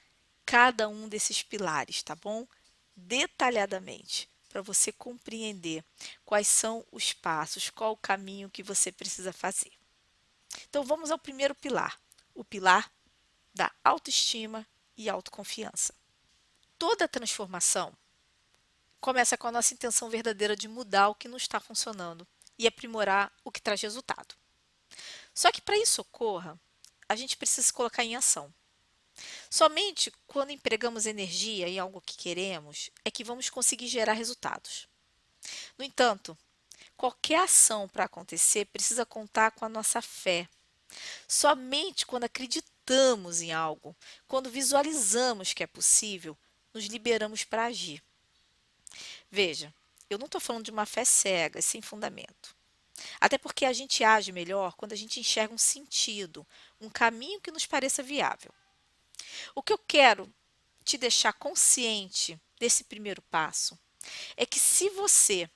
cada um desses pilares, tá bom? Detalhadamente, para você compreender quais são os passos, qual o caminho que você precisa fazer. Então, vamos ao primeiro pilar, o pilar da autoestima e autoconfiança. Toda transformação começa com a nossa intenção verdadeira de mudar o que não está funcionando e aprimorar o que traz resultado. Só que para isso ocorra, a gente precisa se colocar em ação. Somente quando empregamos energia em algo que queremos é que vamos conseguir gerar resultados. No entanto, qualquer ação para acontecer precisa contar com a nossa fé. Somente quando acreditamos em algo, quando visualizamos que é possível, nos liberamos para agir. Veja, eu não estou falando de uma fé cega, sem fundamento. Até porque a gente age melhor quando a gente enxerga um sentido, um caminho que nos pareça viável. O que eu quero te deixar consciente desse primeiro passo é que se você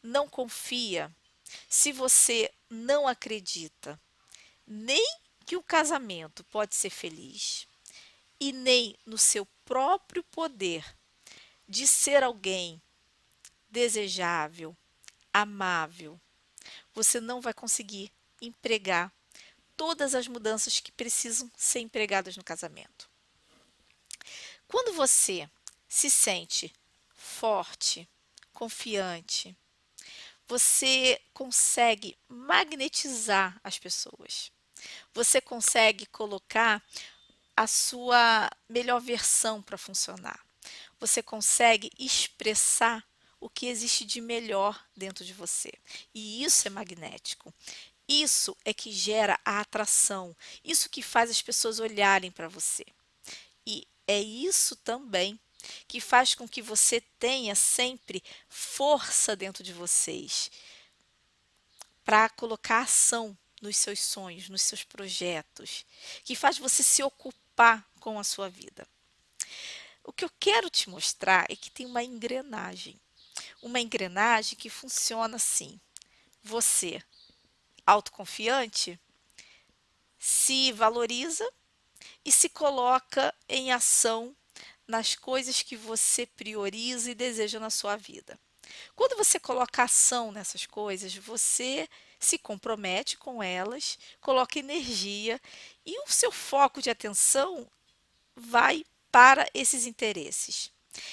não confia, se você não acredita, nem que o casamento pode ser feliz e nem no seu próprio poder de ser alguém desejável, amável, você não vai conseguir empregar todas as mudanças que precisam ser empregadas no casamento. Quando você se sente forte, confiante, você consegue magnetizar as pessoas. Você consegue colocar a sua melhor versão para funcionar. Você consegue expressar o que existe de melhor dentro de você. E isso é magnético. Isso é que gera a atração. Isso que faz as pessoas olharem para você. E é isso também que faz com que você tenha sempre força dentro de vocês para colocar ação nos seus sonhos, nos seus projetos, que faz você se ocupar com a sua vida. O que eu quero te mostrar é que tem uma engrenagem que funciona assim. Você, autoconfiante, se valoriza e se coloca em ação nas coisas que você prioriza e deseja na sua vida. Quando você coloca ação nessas coisas, você se compromete com elas, coloca energia e o seu foco de atenção vai para esses interesses.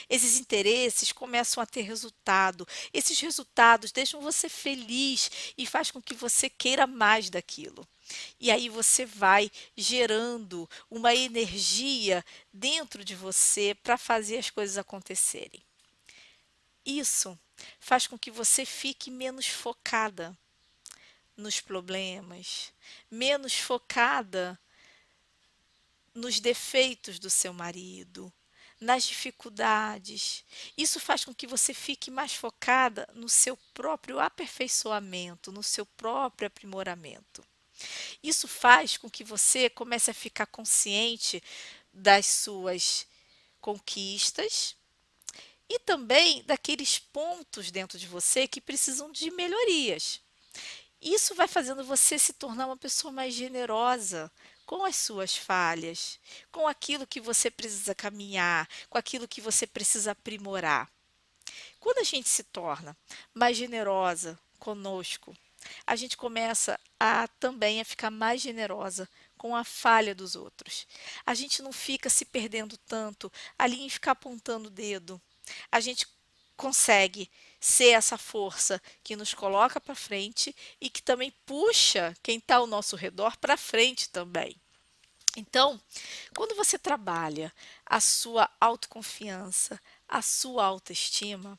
Esses interesses começam a ter resultado. Esses resultados deixam você feliz e faz com que você queira mais daquilo. E aí você vai gerando uma energia dentro de você para fazer as coisas acontecerem. Isso faz com que você fique menos focada. nos problemas, menos focada nos defeitos do seu marido, nas dificuldades. Isso faz com que você fique mais focada no seu próprio aperfeiçoamento, no seu próprio aprimoramento. Isso faz com que você comece a ficar consciente das suas conquistas e também daqueles pontos dentro de você que precisam de melhorias. Isso vai fazendo você se tornar uma pessoa mais generosa com as suas falhas, com aquilo que você precisa caminhar, com aquilo que você precisa aprimorar. Quando a gente se torna mais generosa conosco, a gente começa a também a ficar mais generosa com a falha dos outros. A gente não fica se perdendo tanto ali em ficar apontando o dedo. A gente consegue ser essa força que nos coloca para frente e que também puxa quem está ao nosso redor para frente também. Então, quando você trabalha a sua autoconfiança, a sua autoestima,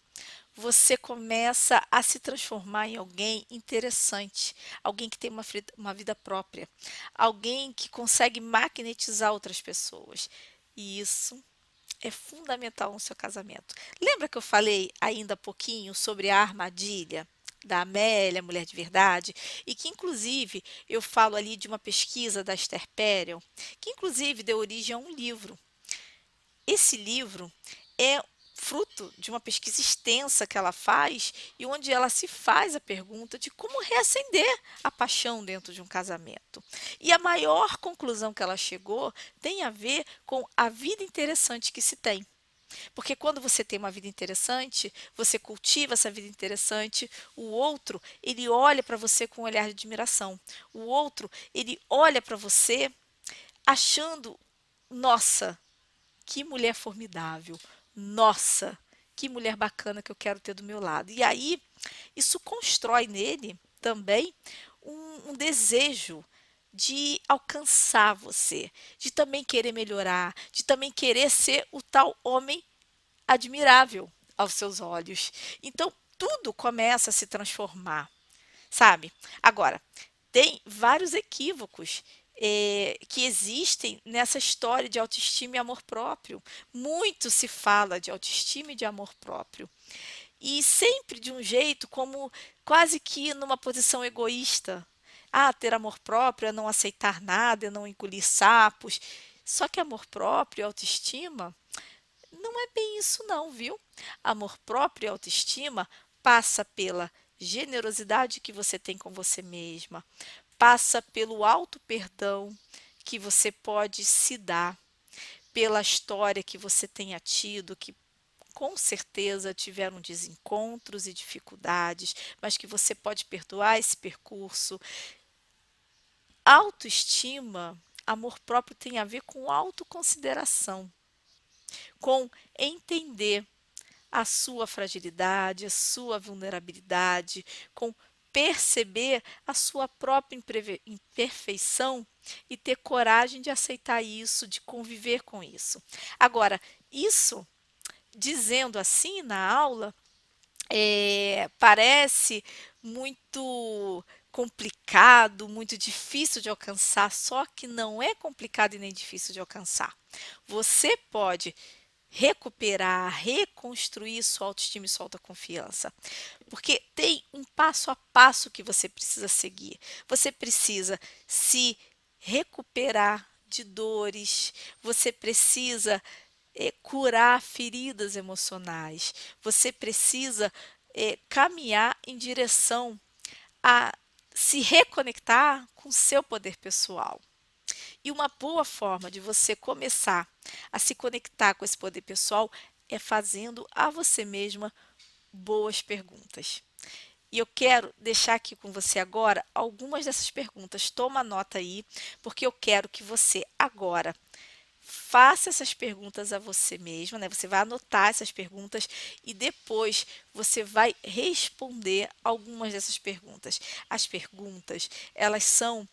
você começa a se transformar em alguém interessante, alguém que tem uma vida própria, alguém que consegue magnetizar outras pessoas. E isso é fundamental no seu casamento. Lembra que eu falei ainda há pouquinho sobre a armadilha da Amélia, Mulher de Verdade, e que inclusive eu falo ali de uma pesquisa da Esther Perel, que inclusive deu origem a um livro. Esse livro é fruto de uma pesquisa extensa que ela faz e onde ela se faz a pergunta de como reacender a paixão dentro de um casamento. E a maior conclusão que ela chegou tem a ver com a vida interessante que se tem. Porque quando você tem uma vida interessante, você cultiva essa vida interessante, o outro, ele olha para você com um olhar de admiração. O outro, ele olha para você achando, nossa, que mulher formidável. Nossa, que mulher bacana que eu quero ter do meu lado. E aí, isso constrói nele também um desejo de alcançar você, de também querer melhorar, de também querer ser o tal homem admirável aos seus olhos. Então, tudo começa a se transformar, sabe? Agora, tem vários equívocos que existem nessa história de autoestima e amor próprio. Muito se fala de autoestima e de amor próprio. E sempre de um jeito como quase que numa posição egoísta. Ah, ter amor próprio é não aceitar nada, é não engolir sapos. Só que amor próprio e autoestima não é bem isso não, viu? Amor próprio e autoestima passa pela generosidade que você tem com você mesma, passa pelo auto perdão que você pode se dar, pela história que você tenha tido, que com certeza tiveram desencontros e dificuldades, mas que você pode perdoar esse percurso. Autoestima, amor próprio tem a ver com autoconsideração, com entender a sua fragilidade, a sua vulnerabilidade, com perceber a sua própria imperfeição e ter coragem de aceitar isso, de conviver com isso. Agora, isso, dizendo assim na aula, parece muito complicado, muito difícil de alcançar, só que não é complicado e nem difícil de alcançar. Você pode recuperar, reconstruir sua autoestima e sua autoconfiança. Porque tem um passo a passo que você precisa seguir. Você precisa se recuperar de dores, você precisa curar feridas emocionais, você precisa caminhar em direção a se reconectar com seu poder pessoal. E uma boa forma de você começar a se conectar com esse poder pessoal é fazendo a você mesma boas perguntas. E eu quero deixar aqui com você agora algumas dessas perguntas. Toma nota aí, porque eu quero que você agora faça essas perguntas a você mesma, né? Você vai anotar essas perguntas e depois você vai responder algumas dessas perguntas. As perguntas, elas são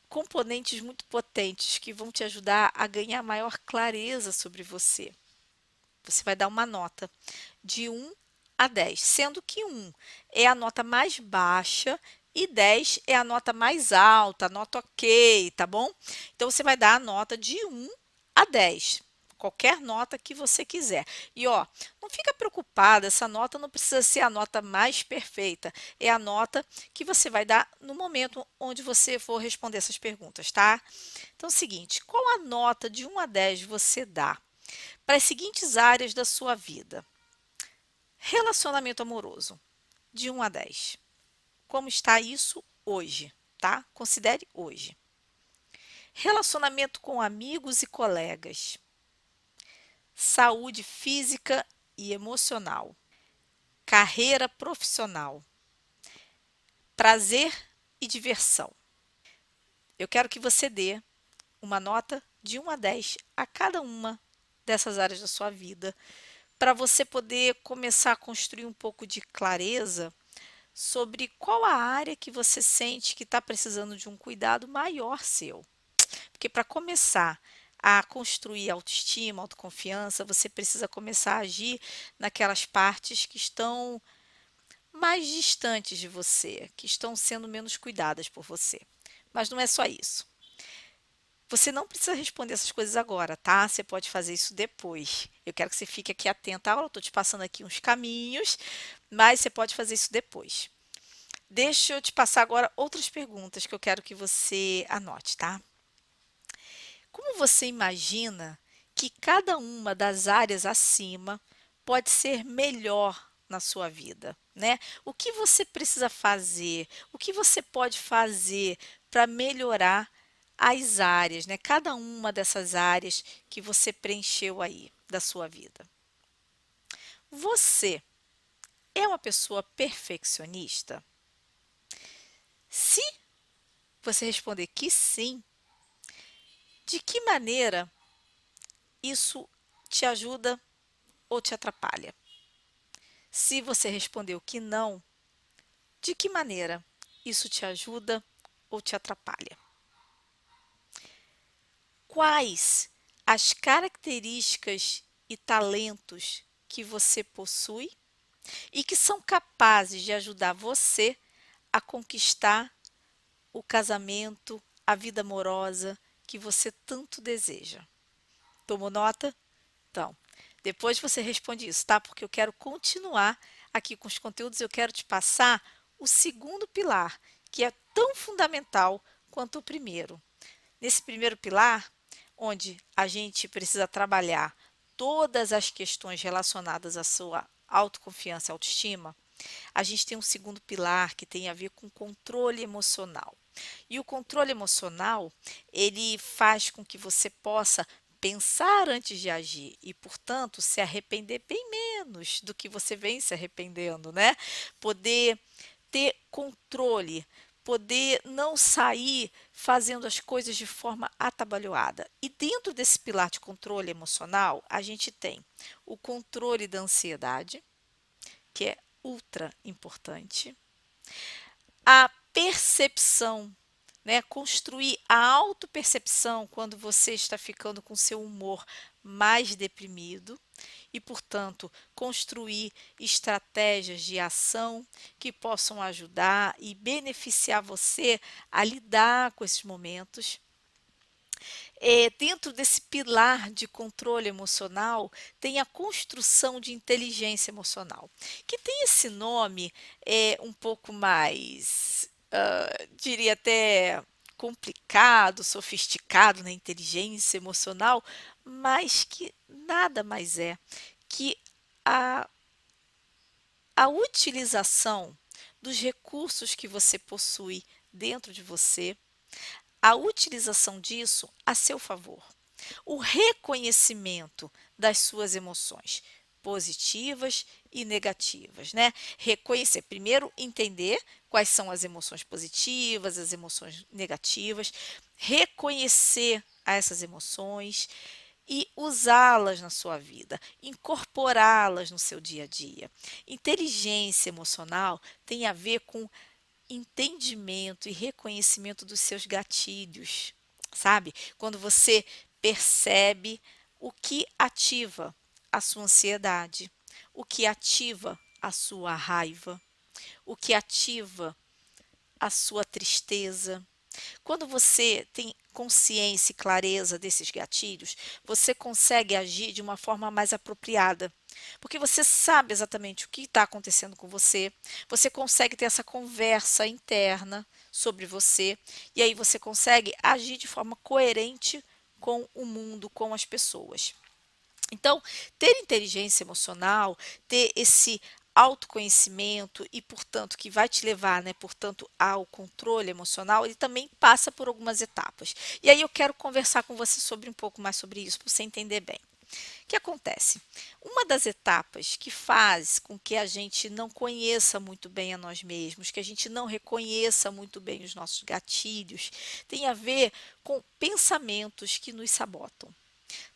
componentes muito potentes que vão te ajudar a ganhar maior clareza sobre você. Você vai dar uma nota de 1 a 10, sendo que 1 é a nota mais baixa e 10 é a nota mais alta, a nota ok, tá bom? Então, você vai dar a nota de 1 a 10, qualquer nota que você quiser. E ó, não fica preocupada, essa nota não precisa ser a nota mais perfeita, é a nota que você vai dar no momento onde você for responder essas perguntas, tá? Então, é o seguinte, qual a nota de 1 a 10 você dá para as seguintes áreas da sua vida? Relacionamento amoroso, de 1 a 10. Como está isso hoje, tá? Considere hoje. Relacionamento com amigos e colegas. Saúde física e emocional. Carreira profissional. Prazer e diversão. Eu quero que você dê uma nota de 1 a 10 a cada uma dessas áreas da sua vida, para você poder começar a construir um pouco de clareza sobre qual a área que você sente que está precisando de um cuidado maior seu. Porque para começar a construir autoestima, autoconfiança, você precisa começar a agir naquelas partes que estão mais distantes de você, que estão sendo menos cuidadas por você. Mas não é só isso. Você não precisa responder essas coisas agora, tá? Você pode fazer isso depois. Eu quero que você fique aqui atenta à aula, eu estou te passando aqui uns caminhos, mas você pode fazer isso depois. Deixa eu te passar agora outras perguntas que eu quero que você anote, tá? Como você imagina que cada uma das áreas acima pode ser melhor na sua vida, né? O que você precisa fazer? O que você pode fazer para melhorar as áreas, né? Cada uma dessas áreas que você preencheu aí da sua vida. Você é uma pessoa perfeccionista? Se você responder que sim, de que maneira isso te ajuda ou te atrapalha? Se você respondeu que não, de que maneira isso te ajuda ou te atrapalha? Quais as características e talentos que você possui e que são capazes de ajudar você a conquistar o casamento, a vida amorosa que você tanto deseja? Tomou nota? Então, depois você responde isso, tá? Porque eu quero continuar aqui com os conteúdos, eu quero te passar o segundo pilar, que é tão fundamental quanto o primeiro. Nesse primeiro pilar, onde a gente precisa trabalhar todas as questões relacionadas à sua autoconfiança e autoestima, a gente tem um segundo pilar que tem a ver com controle emocional. E o controle emocional, ele faz com que você possa pensar antes de agir e, portanto, se arrepender bem menos do que você vem se arrependendo, né? Poder ter controle, poder não sair fazendo as coisas de forma atabalhoada. E dentro desse pilar de controle emocional, a gente tem o controle da ansiedade, que é ultra importante, a percepção, né? Construir a autopercepção quando você está ficando com seu humor mais deprimido e, portanto, construir estratégias de ação que possam ajudar e beneficiar você a lidar com esses momentos. Dentro desse pilar de controle emocional, tem a construção de inteligência emocional, que tem esse nome um pouco mais, diria até complicado, sofisticado na inteligência emocional, mas que nada mais é que a, a utilização dos recursos que você possui dentro de você, a utilização disso a seu favor. O reconhecimento das suas emoções positivas e negativas, né? Reconhecer, primeiro entender quais são as emoções positivas, as emoções negativas, reconhecer essas emoções e usá-las na sua vida, incorporá-las no seu dia a dia. Inteligência emocional tem a ver com entendimento e reconhecimento dos seus gatilhos, sabe? Quando você percebe o que ativa a sua ansiedade, o que ativa a sua raiva, o que ativa a sua tristeza. Quando você tem consciência e clareza desses gatilhos, você consegue agir de uma forma mais apropriada, porque você sabe exatamente o que está acontecendo com você, você consegue ter essa conversa interna sobre você, e aí você consegue agir de forma coerente com o mundo, com as pessoas. Então, ter inteligência emocional, ter esse autoconhecimento e, portanto, que vai te levar, né, portanto, ao controle emocional, ele também passa por algumas etapas. E aí eu quero conversar com você sobre um pouco mais sobre isso, para você entender bem. O que acontece? Uma das etapas que faz com que a gente não conheça muito bem a nós mesmos, que a gente não reconheça muito bem os nossos gatilhos, tem a ver com pensamentos que nos sabotam.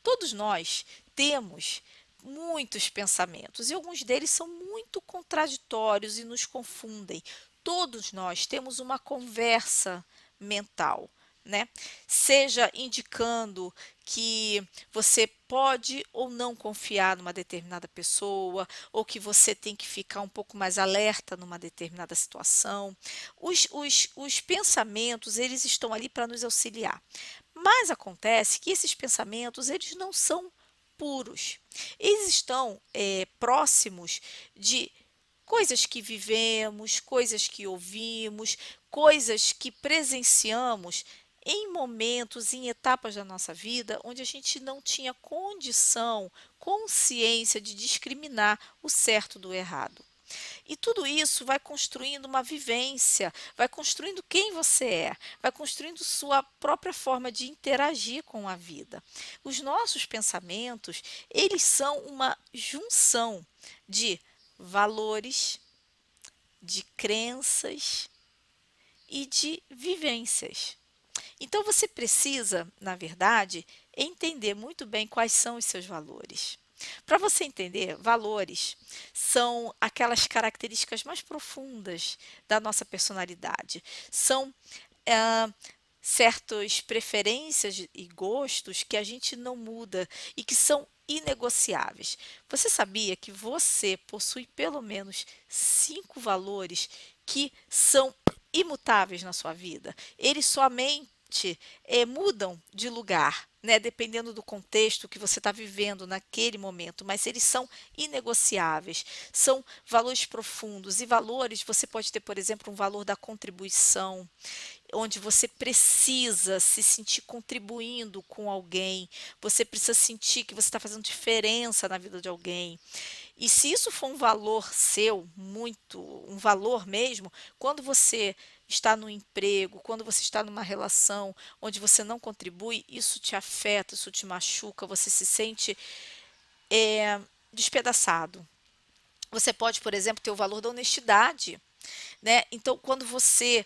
Todos nós temos muitos pensamentos e alguns deles são muito contraditórios e nos confundem. Todos nós temos uma conversa mental, né? Seja indicando que você pode ou não confiar numa determinada pessoa, ou que você tem que ficar um pouco mais alerta numa determinada situação. Os pensamentos, eles estão ali para nos auxiliar. Mas acontece que esses pensamentos, eles não são puros. Eles estão próximos de coisas que vivemos, coisas que ouvimos, coisas que presenciamos em momentos, em etapas da nossa vida, onde a gente não tinha condição, consciência de discriminar o certo do errado. E tudo isso vai construindo uma vivência, vai construindo quem você é, vai construindo sua própria forma de interagir com a vida. Os nossos pensamentos, eles são uma junção de valores, de crenças e de vivências. Então você precisa, na verdade, entender muito bem quais são os seus valores. Para você entender, valores são aquelas características mais profundas da nossa personalidade. São ah, certas preferências e gostos que a gente não muda e que são inegociáveis. Você sabia que você possui pelo menos 5 valores que são imutáveis na sua vida? Eles somente mudam de lugar, né, dependendo do contexto que você está vivendo naquele momento, mas eles são inegociáveis, são valores profundos. E valores, você pode ter, por exemplo, um valor da contribuição, onde você precisa se sentir contribuindo com alguém, você precisa sentir que você está fazendo diferença na vida de alguém. E se isso for um valor seu, muito, um valor mesmo, quando você está no emprego, quando você está numa relação onde você não contribui, isso te afeta, isso te machuca, você se sente despedaçado. Você pode, por exemplo, ter o valor da honestidade, né? Então, quando você,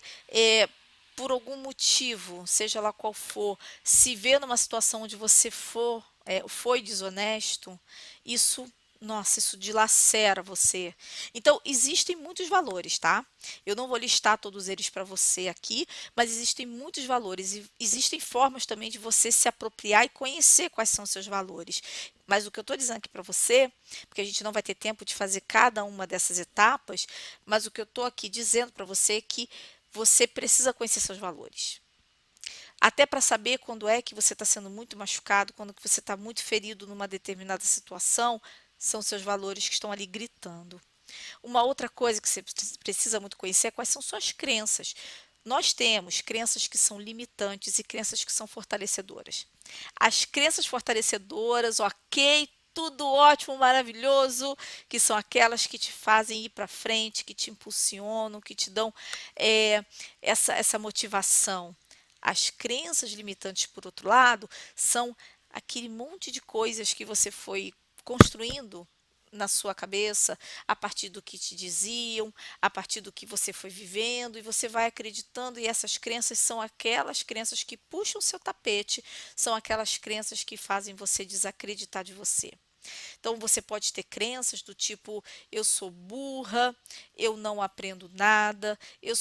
por algum motivo, seja lá qual for, se vê numa situação onde você foi desonesto, isso, nossa, isso dilacera você. Então, existem muitos valores, tá? Eu não vou listar todos eles para você aqui, mas existem muitos valores e existem formas também de você se apropriar e conhecer quais são os seus valores. Mas o que eu estou dizendo aqui para você, porque a gente não vai ter tempo de fazer cada uma dessas etapas, mas o que eu estou aqui dizendo para você é que você precisa conhecer seus valores. Até para saber quando é que você está sendo muito machucado, quando que você está muito ferido numa determinada situação, são seus valores que estão ali gritando. Uma outra coisa que você precisa muito conhecer é quais são suas crenças. Nós temos crenças que são limitantes e crenças que são fortalecedoras. As crenças fortalecedoras, ok, tudo ótimo, maravilhoso, que são aquelas que te fazem ir para frente, que te impulsionam, que te dão essa motivação. As crenças limitantes, por outro lado, são aquele monte de coisas que você foi construindo na sua cabeça, a partir do que te diziam, a partir do que você foi vivendo, e você vai acreditando, e essas crenças são aquelas crenças que puxam o seu tapete, são aquelas crenças que fazem você desacreditar de você. Então, você pode ter crenças do tipo: eu sou burra, eu não aprendo nada, eu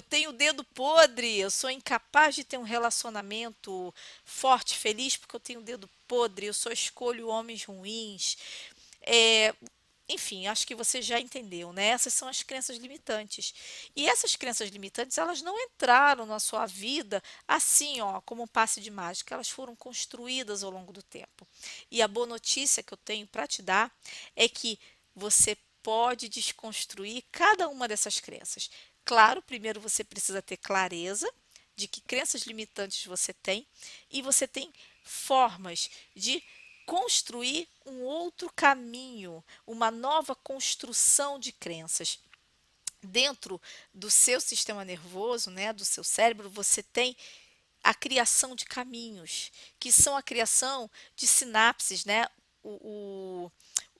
tenho o dedo podre, eu sou incapaz de ter um relacionamento forte, feliz, porque eu tenho o dedo podre, eu só escolho homens ruins. É, enfim, acho que você já entendeu, né? Essas são as crenças limitantes. E essas crenças limitantes, elas não entraram na sua vida assim, ó, como um passe de mágica. Elas foram construídas ao longo do tempo. E a boa notícia que eu tenho para te dar é que você pode desconstruir cada uma dessas crenças. Claro, primeiro você precisa ter clareza de que crenças limitantes você tem e você tem formas de construir um outro caminho, uma nova construção de crenças. Dentro do seu sistema nervoso, né, do seu cérebro, você tem a criação de caminhos, que são a criação de sinapses, né? O,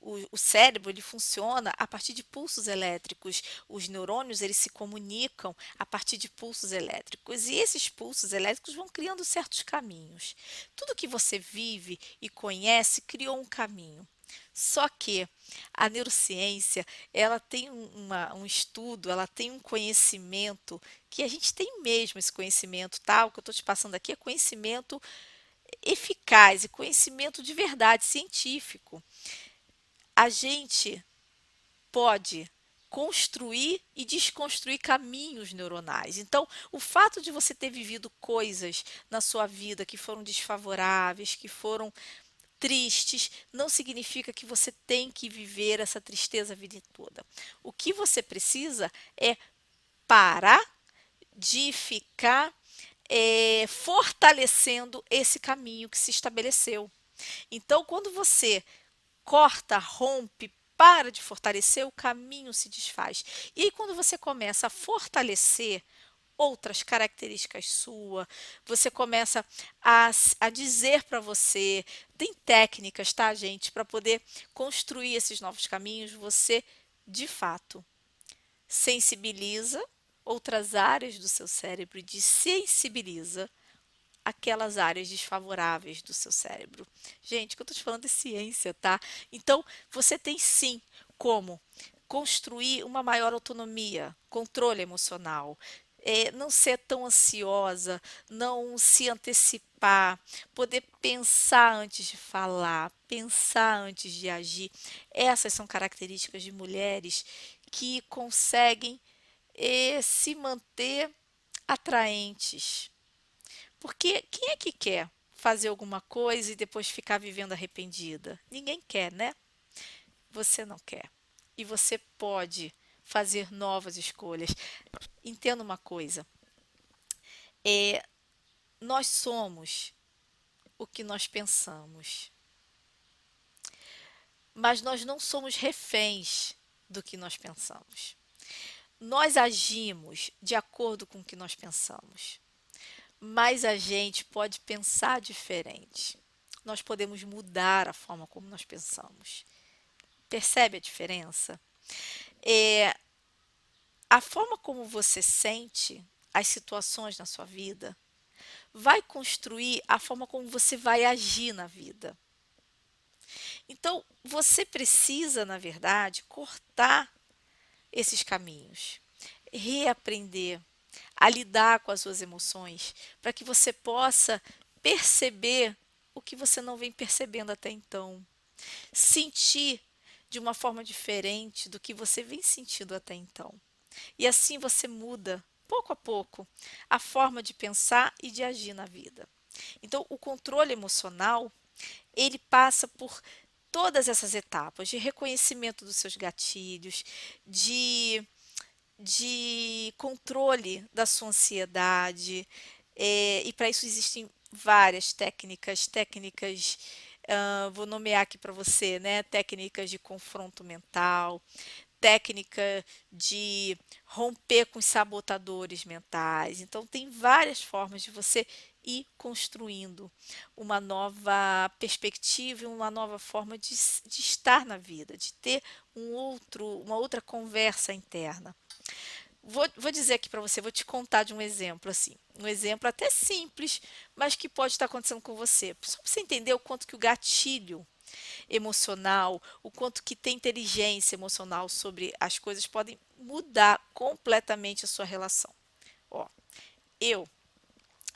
o cérebro ele funciona a partir de pulsos elétricos. Os neurônios eles se comunicam a partir de pulsos elétricos e esses pulsos elétricos vão criando certos caminhos. Tudo que você vive e conhece criou um caminho. Só que a neurociência, ela tem um estudo, ela tem um conhecimento que a gente tem mesmo esse conhecimento, tá? O que eu estou te passando aqui é conhecimento eficaz e conhecimento de verdade científico. A gente pode construir e desconstruir caminhos neuronais. Então, o fato de você ter vivido coisas na sua vida que foram desfavoráveis, que foram tristes, não significa que você tem que viver essa tristeza a vida toda. O que você precisa é parar de ficar fortalecendo esse caminho que se estabeleceu. Então, quando você corta, rompe, para de fortalecer, o caminho se desfaz. E aí, quando você começa a fortalecer outras características suas, você começa a dizer para você, tem técnicas, tá, gente, para poder construir esses novos caminhos, você, de fato, sensibiliza outras áreas do seu cérebro e desensibiliza aquelas áreas desfavoráveis do seu cérebro. Gente, o que eu estou te falando é ciência, tá? Então, você tem sim como construir uma maior autonomia, controle emocional, não ser tão ansiosa, não se antecipar, poder pensar antes de falar, pensar antes de agir. Essas são características de mulheres que conseguem se manter atraentes. Porque quem é que quer fazer alguma coisa e depois ficar vivendo arrependida? Ninguém quer, né? Você não quer. E você pode fazer novas escolhas. Entenda uma coisa: é, nós somos o que nós pensamos, mas nós não somos reféns do que nós pensamos. Nós agimos de acordo com o que nós pensamos, mas a gente pode pensar diferente. Nós podemos mudar a forma como nós pensamos. Percebe a diferença? É, a forma como você sente as situações na sua vida vai construir a forma como você vai agir na vida. Então, você precisa, na verdade, cortar esses caminhos, reaprender a lidar com as suas emoções, para que você possa perceber o que você não vem percebendo até então, sentir de uma forma diferente do que você vem sentindo até então. E assim você muda, pouco a pouco, a forma de pensar e de agir na vida. Então, o controle emocional, ele passa por todas essas etapas de reconhecimento dos seus gatilhos, de controle da sua ansiedade, e para isso existem várias técnicas, vou nomear aqui para você, né? Técnicas de confronto mental, técnica de romper com os sabotadores mentais. Então, tem várias formas de você ir construindo uma nova perspectiva e uma nova forma de estar na vida, de ter uma outra conversa interna. Vou dizer aqui para você, vou te contar de um exemplo assim, um exemplo até simples, mas que pode estar acontecendo com você. Só para você entender o quanto que o gatilho emocional, o quanto que ter inteligência emocional sobre as coisas podem mudar completamente a sua relação. Ó, eu,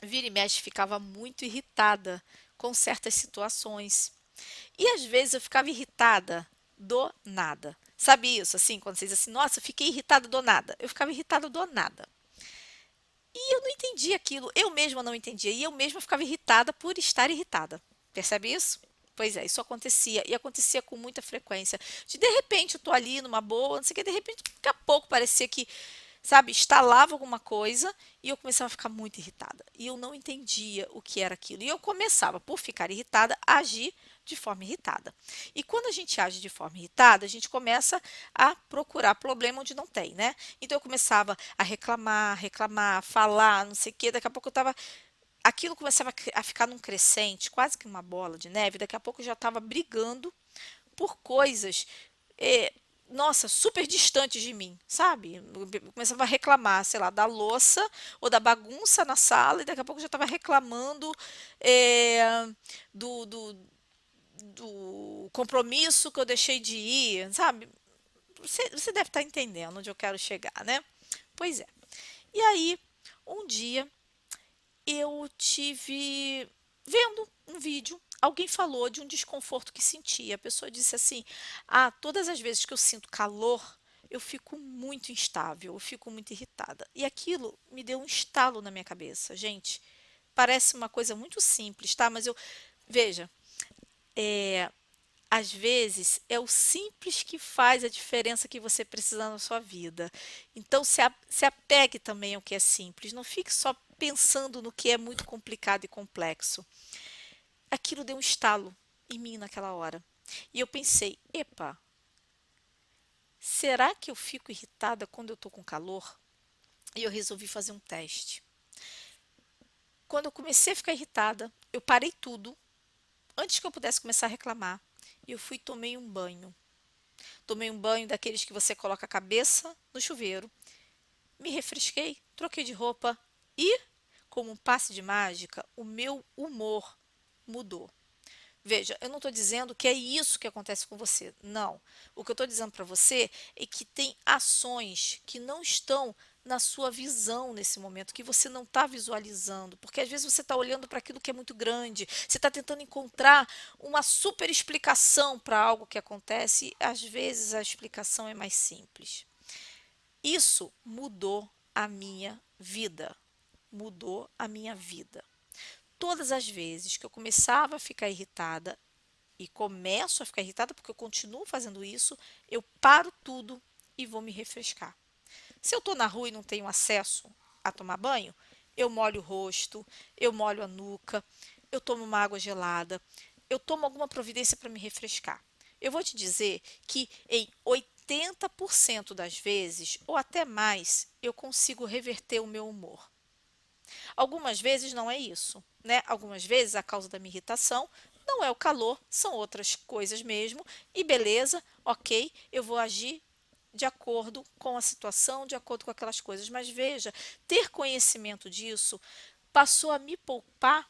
vira e mexe, ficava muito irritada com certas situações. E às vezes eu ficava irritada do nada. Sabe isso, assim, quando você diz assim, nossa, eu fiquei irritada do nada. Eu ficava irritada do nada. E eu não entendia aquilo, eu mesma não entendia. E eu mesma ficava irritada por estar irritada. Percebe isso? Pois é, isso acontecia. E acontecia com muita frequência. De repente eu tô ali numa boa, não sei o que, de repente, daqui a pouco parecia que, sabe, instalava alguma coisa e eu começava a ficar muito irritada. E eu não entendia o que era aquilo. E eu começava, por ficar irritada, a agir de forma irritada. E quando a gente age de forma irritada, a gente começa a procurar problema onde não tem, né? Então eu começava a reclamar, reclamar, falar, não sei o quê. Daqui a pouco eu estava. Aquilo começava a ficar num crescente, quase que uma bola de neve. Daqui a pouco eu já estava brigando por coisas, eh, nossa, super distantes de mim, sabe? Eu começava a reclamar, sei lá, da louça ou da bagunça na sala, e daqui a pouco eu já estava reclamando eh, do, do, do compromisso que eu deixei de ir, sabe? Você deve estar entendendo onde eu quero chegar, né? Pois é. E aí, um dia eu tive vendo um vídeo, alguém falou de um desconforto que sentia. A pessoa disse assim: "Ah, todas as vezes que eu sinto calor, eu fico muito instável, eu fico muito irritada". E aquilo me deu um estalo na minha cabeça. Gente, parece uma coisa muito simples, tá? Mas eu veja, é, às vezes é o simples que faz a diferença que você precisa na sua vida. Então se apegue também ao que é simples. Não fique só pensando no que é muito complicado e complexo. Aquilo deu um estalo em mim naquela hora. E eu pensei, epa, será que eu fico irritada quando eu estou com calor? E eu resolvi fazer um teste. Quando eu comecei a ficar irritada, eu parei tudo, antes que eu pudesse começar a reclamar, e eu fui e tomei um banho. Tomei um banho daqueles que você coloca a cabeça no chuveiro, me refresquei, troquei de roupa e, como um passe de mágica, o meu humor mudou. Veja, eu não estou dizendo que é isso que acontece com você. Não. O que eu estou dizendo para você é que tem ações que não estão na sua visão nesse momento, que você não está visualizando, porque às vezes você está olhando para aquilo que é muito grande, você está tentando encontrar uma super explicação para algo que acontece, e às vezes a explicação é mais simples. Isso mudou a minha vida. Mudou a minha vida. Todas as vezes que eu começava a ficar irritada, e começo a ficar irritada porque eu continuo fazendo isso, eu paro tudo e vou me refrescar. Se eu estou na rua e não tenho acesso a tomar banho, eu molho o rosto, eu molho a nuca, eu tomo uma água gelada, eu tomo alguma providência para me refrescar. Eu vou te dizer que em 80% das vezes, ou até mais, eu consigo reverter o meu humor. Algumas vezes não é isso, né? Algumas vezes a causa da minha irritação não é o calor, são outras coisas mesmo. E beleza, ok, eu vou agir de acordo com a situação, de acordo com aquelas coisas. Mas veja, ter conhecimento disso passou a me poupar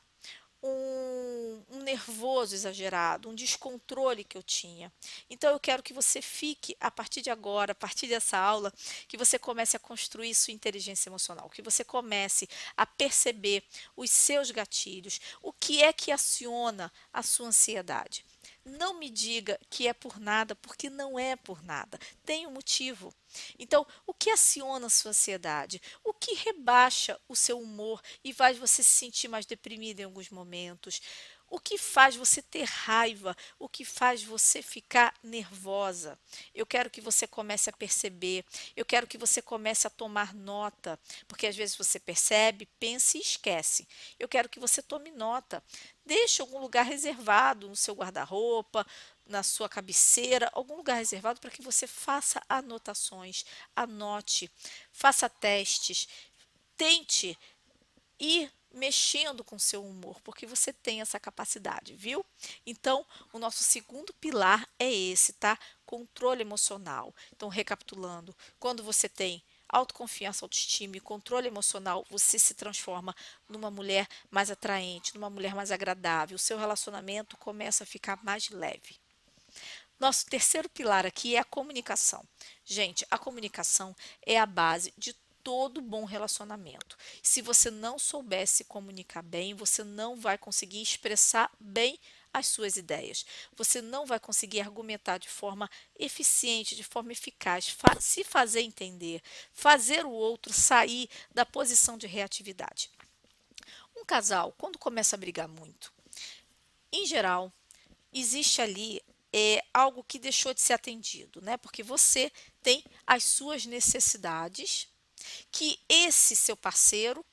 um nervoso exagerado, um descontrole que eu tinha. Então, eu quero que você fique, a partir de agora, a partir dessa aula, que você comece a construir sua inteligência emocional, que você comece a perceber os seus gatilhos, o que é que aciona a sua ansiedade. Não me diga que é por nada, porque não é por nada. Tem um motivo. Então, o que aciona a sua ansiedade? O que rebaixa o seu humor e faz você se sentir mais deprimida em alguns momentos? O que faz você ter raiva? O que faz você ficar nervosa? Eu quero que você comece a perceber, eu quero que você comece a tomar nota, porque às vezes você percebe, pensa e esquece. Eu quero que você tome nota. Deixe algum lugar reservado no seu guarda-roupa, na sua cabeceira, algum lugar reservado para que você faça anotações, anote, faça testes, tente ir mexendo com o seu humor, porque você tem essa capacidade, viu? Então, o nosso segundo pilar é esse, tá? Controle emocional. Então, recapitulando, quando você tem autoconfiança, autoestima e controle emocional, você se transforma numa mulher mais atraente, numa mulher mais agradável. O seu relacionamento começa a ficar mais leve. Nosso terceiro pilar aqui é a comunicação. Gente, a comunicação é a base de todo bom relacionamento. Se você não souber se comunicar bem, você não vai conseguir expressar bem as suas ideias. Você não vai conseguir argumentar de forma eficiente, de forma eficaz, se fazer entender, fazer o outro sair da posição de reatividade. Um casal, quando começa a brigar muito, em geral, existe ali algo que deixou de ser atendido, né? Porque você tem as suas necessidades que esse seu parceiro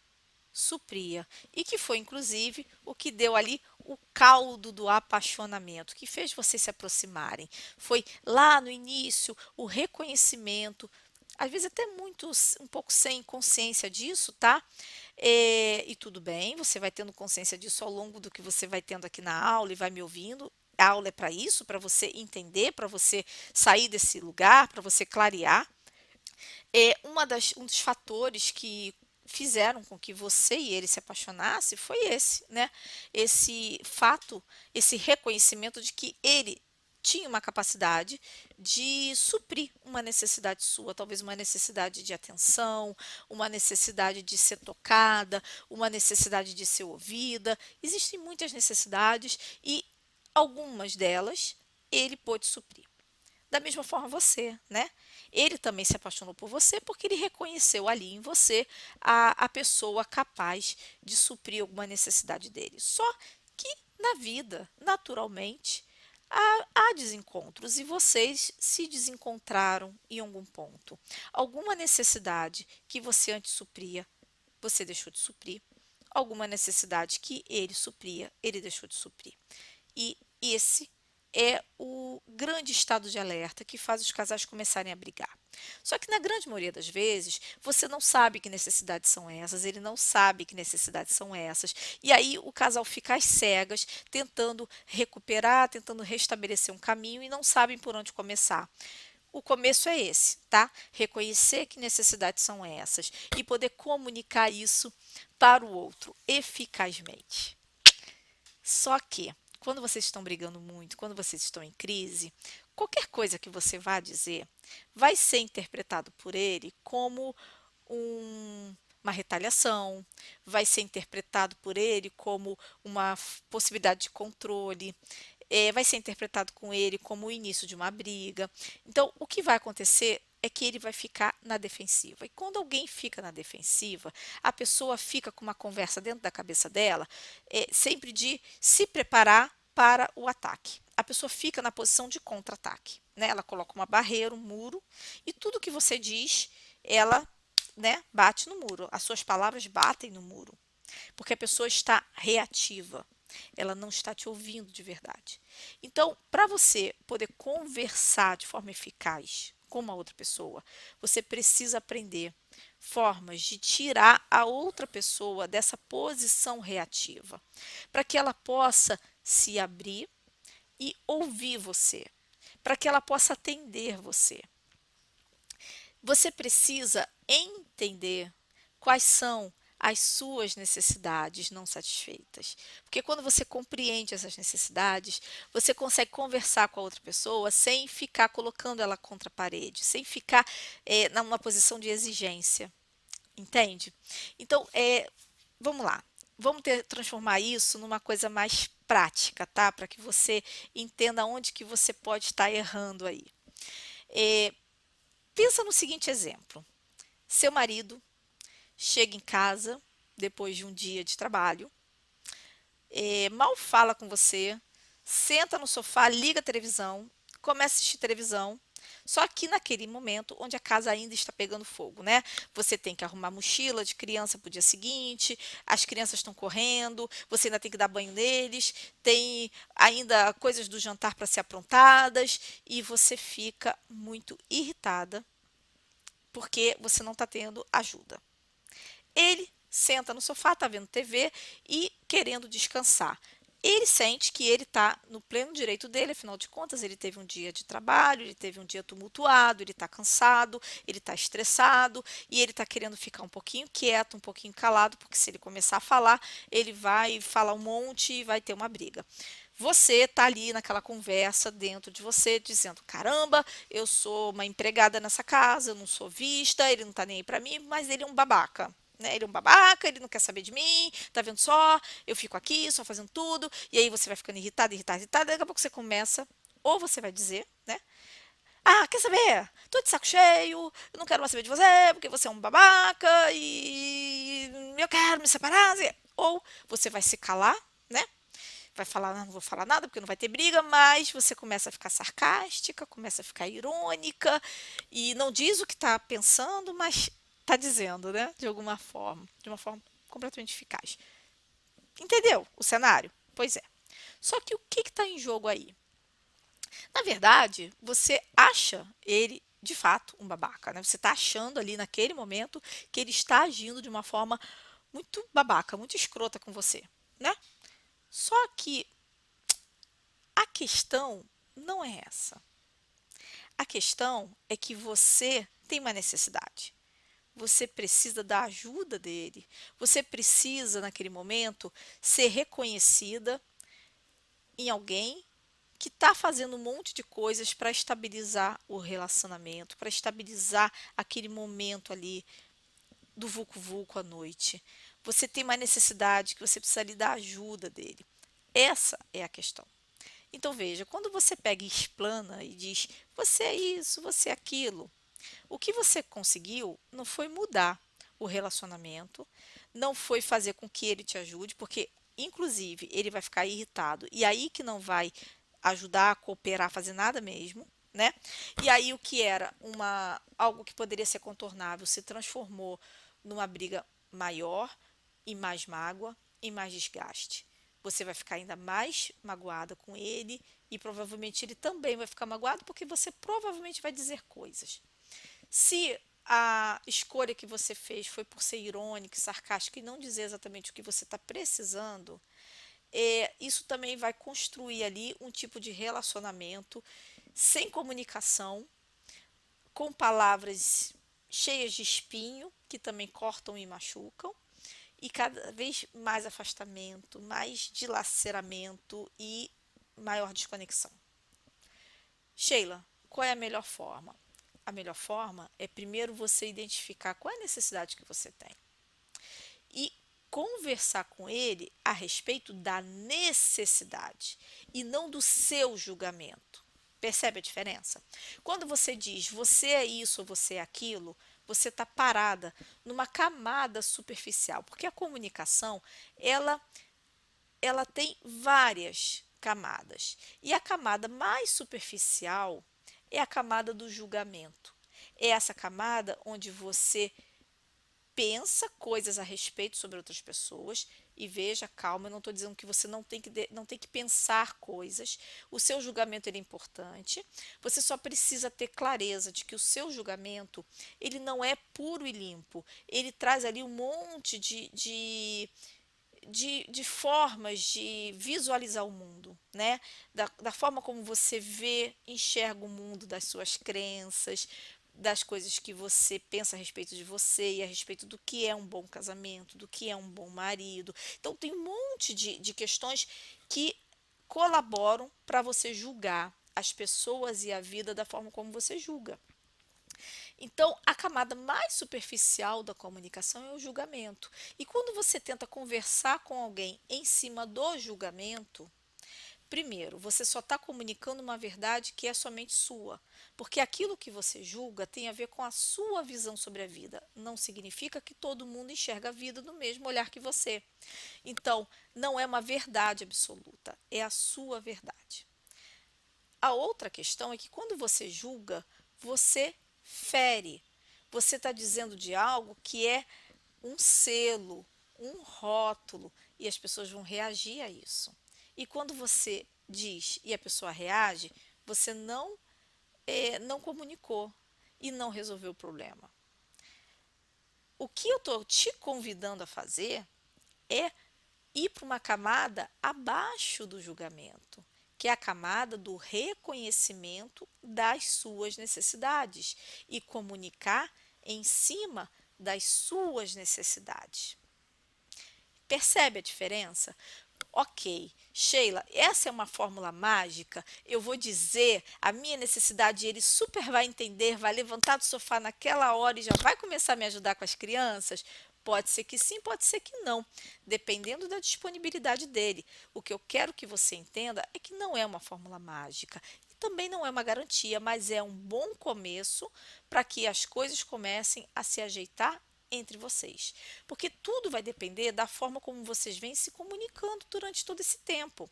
supria e que foi inclusive o que deu ali o caldo do apaixonamento, que fez vocês se aproximarem. Foi lá no início o reconhecimento, às vezes até muito um pouco sem consciência disso, tá? E tudo bem, você vai tendo consciência disso ao longo do que você vai tendo aqui na aula e vai me ouvindo. A aula é para isso, para você entender, para você sair desse lugar, para você clarear. Um dos fatores que fizeram com que você e ele se apaixonassem foi esse, né? Esse fato, esse reconhecimento de que ele tinha uma capacidade de suprir uma necessidade sua, talvez uma necessidade de atenção, uma necessidade de ser tocada, uma necessidade de ser ouvida. Existem muitas necessidades e algumas delas ele pôde suprir. Da mesma forma você, né? Ele também se apaixonou por você porque ele reconheceu ali em você a pessoa capaz de suprir alguma necessidade dele. Só que na vida, naturalmente, há desencontros e vocês se desencontraram em algum ponto. Alguma necessidade que você antes supria, você deixou de suprir. Alguma necessidade que ele supria, ele deixou de suprir. E esse é o grande estado de alerta que faz os casais começarem a brigar. Só que na grande maioria das vezes, você não sabe que necessidades são essas, ele não sabe que necessidades são essas. E aí o casal fica às cegas, tentando recuperar, tentando restabelecer um caminho e não sabem por onde começar. O começo é esse, tá? Reconhecer que necessidades são essas e poder comunicar isso para o outro eficazmente. Só que, quando vocês estão brigando muito, quando vocês estão em crise, qualquer coisa que você vá dizer vai ser interpretado por ele como uma retaliação, vai ser interpretado por ele como uma possibilidade de controle, vai ser interpretado com ele como o início de uma briga. Então, o que vai acontecer é que ele vai ficar na defensiva. E quando alguém fica na defensiva, a pessoa fica com uma conversa dentro da cabeça dela, sempre de se preparar para o ataque. A pessoa fica na posição de contra-ataque, né? Ela coloca uma barreira, um muro, e tudo que você diz, ela, né, bate no muro. As suas palavras batem no muro, porque a pessoa está reativa. Ela não está te ouvindo de verdade. Então, para você poder conversar de forma eficaz com uma outra pessoa, você precisa aprender formas de tirar a outra pessoa dessa posição reativa, para que ela possa se abrir e ouvir você, para que ela possa atender você. Você precisa entender quais são as suas necessidades não satisfeitas. Porque quando você compreende essas necessidades, você consegue conversar com a outra pessoa sem ficar colocando ela contra a parede, sem ficar numa posição de exigência. Entende? Então, vamos lá. Vamos transformar isso numa coisa mais prática, tá? Para que você entenda onde que você pode estar errando aí. Pensa no seguinte exemplo. Seu marido chega em casa depois de um dia de trabalho, mal fala com você, senta no sofá, liga a televisão, começa a assistir televisão, só que naquele momento onde a casa ainda está pegando fogo, né? Você tem que arrumar mochila de criança para o dia seguinte, as crianças estão correndo, você ainda tem que dar banho neles, tem ainda coisas do jantar para ser aprontadas e você fica muito irritada porque você não está tendo ajuda. Ele senta no sofá, está vendo TV e querendo descansar. Ele sente que ele está no pleno direito dele, afinal de contas, ele teve um dia de trabalho, ele teve um dia tumultuado, ele está cansado, ele está estressado e ele está querendo ficar um pouquinho quieto, um pouquinho calado, porque se ele começar a falar, ele vai falar um monte e vai ter uma briga. Você está ali naquela conversa dentro de você, dizendo: caramba, eu sou uma empregada nessa casa, eu não sou vista, ele não está nem aí para mim, mas ele é um babaca. né? Ele é um babaca, ele não quer saber de mim, tá vendo só? Eu fico aqui só fazendo tudo, e aí você vai ficando irritado, irritado, irritado, daqui a pouco você começa, ou você vai dizer, né? Ah, quer saber? Tô de saco cheio, eu não quero mais saber de você, porque você é um babaca e eu quero me separar. Ou você vai se calar, né? Vai falar, não vou falar nada porque não vai ter briga, mas você começa a ficar sarcástica, começa a ficar irônica e não diz o que está pensando, mas está dizendo, né? De alguma forma, de uma forma completamente eficaz. Entendeu o cenário? Pois é. Só que o que está em jogo aí? Na verdade, você acha ele de fato um babaca, né? Você está achando ali naquele momento que ele está agindo de uma forma muito babaca, muito escrota com você, né? Só que a questão não é essa. A questão é que você tem uma necessidade. Você precisa da ajuda dele. Você precisa, naquele momento, ser reconhecida em alguém que está fazendo um monte de coisas para estabilizar o relacionamento, para estabilizar aquele momento ali do vucu-vucu à noite. Você tem uma necessidade que você precisa ali da ajuda dele. Essa é a questão. Então veja, quando você pega e explana e diz você é isso, você é aquilo, o que você conseguiu não foi mudar o relacionamento, não foi fazer com que ele te ajude, porque inclusive ele vai ficar irritado e aí que não vai ajudar a cooperar, fazer nada mesmo, né? E aí o que era algo que poderia ser contornável se transformou numa briga maior e mais mágoa e mais desgaste. Você vai ficar ainda mais magoada com ele e provavelmente ele também vai ficar magoado porque você provavelmente vai dizer coisas. Se a escolha que você fez foi por ser irônica, sarcástica e não dizer exatamente o que você está precisando, isso também vai construir ali um tipo de relacionamento sem comunicação, com palavras cheias de espinho, que também cortam e machucam, e cada vez mais afastamento, mais dilaceramento e maior desconexão. Sheila, qual é a melhor forma? A melhor forma é primeiro você identificar qual é a necessidade que você tem e conversar com ele a respeito da necessidade e não do seu julgamento. Percebe a diferença? Quando você diz você é isso ou você é aquilo, você está parada numa camada superficial, porque a comunicação ela tem várias camadas e a camada mais superficial é a camada do julgamento. É essa camada onde você pensa coisas a respeito sobre outras pessoas e veja, calma, eu não estou dizendo que você não tem que pensar coisas. O seu julgamento ele é importante. Você só precisa ter clareza de que o seu julgamento ele não é puro e limpo. Ele traz ali um monte de formas de visualizar o mundo, né? Da forma como você vê, enxerga o mundo, das suas crenças, das coisas que você pensa a respeito de você e a respeito do que é um bom casamento, do que é um bom marido. Então, tem um monte de questões que colaboram para você julgar as pessoas e a vida da forma como você julga. Então, a camada mais superficial da comunicação é o julgamento. E quando você tenta conversar com alguém em cima do julgamento, primeiro, você só está comunicando uma verdade que é somente sua, porque aquilo que você julga tem a ver com a sua visão sobre a vida. Não significa que todo mundo enxerga a vida do mesmo olhar que você. Então, não é uma verdade absoluta, é a sua verdade. A outra questão é que quando você julga, você fere. Você está dizendo de algo que é um selo, um rótulo, e as pessoas vão reagir a isso. E quando você diz e a pessoa reage, você não comunicou e não resolveu o problema. O que eu estou te convidando a fazer é ir para uma camada abaixo do julgamento, que é a camada do reconhecimento das suas necessidades e comunicar em cima das suas necessidades. Percebe a diferença? Ok, Sheila, essa é uma fórmula mágica. Eu vou dizer a minha necessidade, ele super vai entender, vai levantar do sofá naquela hora e já vai começar a me ajudar com as crianças. Pode ser que sim, pode ser que não, dependendo da disponibilidade dele. O que eu quero que você entenda é que não é uma fórmula mágica e também não é uma garantia, mas é um bom começo para que as coisas comecem a se ajeitar entre vocês. Porque tudo vai depender da forma como vocês vêm se comunicando durante todo esse tempo.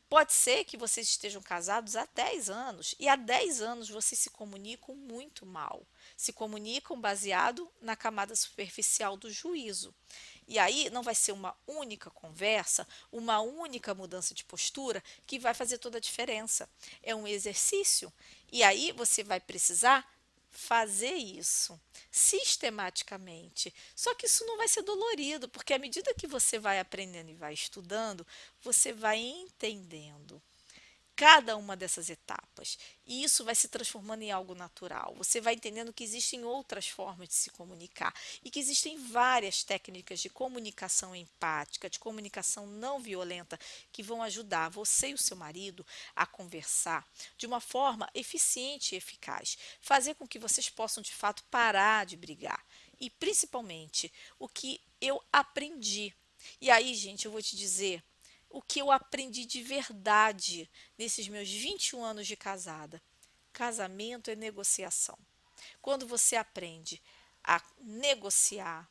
Pode ser que vocês estejam casados há 10 anos e há 10 anos vocês se comunicam muito mal. Se comunicam baseado na camada superficial do juízo. E aí não vai ser uma única conversa, uma única mudança de postura que vai fazer toda a diferença. É um exercício. E aí você vai precisar fazer isso sistematicamente. Só que isso não vai ser dolorido, porque à medida que você vai aprendendo e vai estudando, você vai entendendo cada uma dessas etapas. E isso vai se transformando em algo natural. Você vai entendendo que existem outras formas de se comunicar e que existem várias técnicas de comunicação empática, de comunicação não violenta, que vão ajudar você e o seu marido a conversar de uma forma eficiente e eficaz, fazer com que vocês possam de fato parar de brigar. E principalmente o que eu aprendi. E aí, gente, eu vou te dizer o que eu aprendi de verdade nesses meus 21 anos de casada. Casamento é negociação. Quando você aprende a negociar,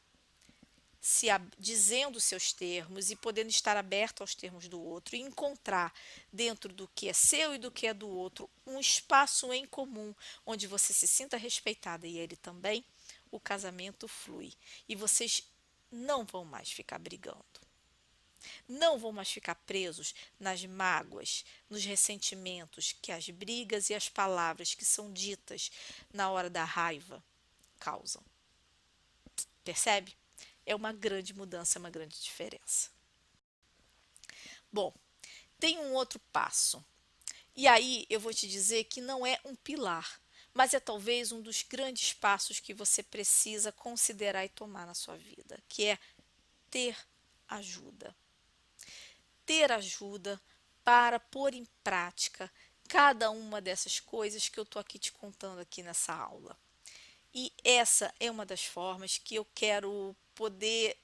dizendo os seus termos e podendo estar aberto aos termos do outro e encontrar dentro do que é seu e do que é do outro um espaço em comum onde você se sinta respeitada e ele também, o casamento flui e vocês não vão mais ficar brigando. Não vão mais ficar presos nas mágoas, nos ressentimentos que as brigas e as palavras que são ditas na hora da raiva causam. Percebe? É uma grande mudança, é uma grande diferença. Bom, tem um outro passo. E aí eu vou te dizer que não é um pilar, mas é talvez um dos grandes passos que você precisa considerar e tomar na sua vida, que é ter ajuda. Ter ajuda para pôr em prática cada uma dessas coisas que eu estou aqui te contando aqui nessa aula. E essa é uma das formas que eu quero poder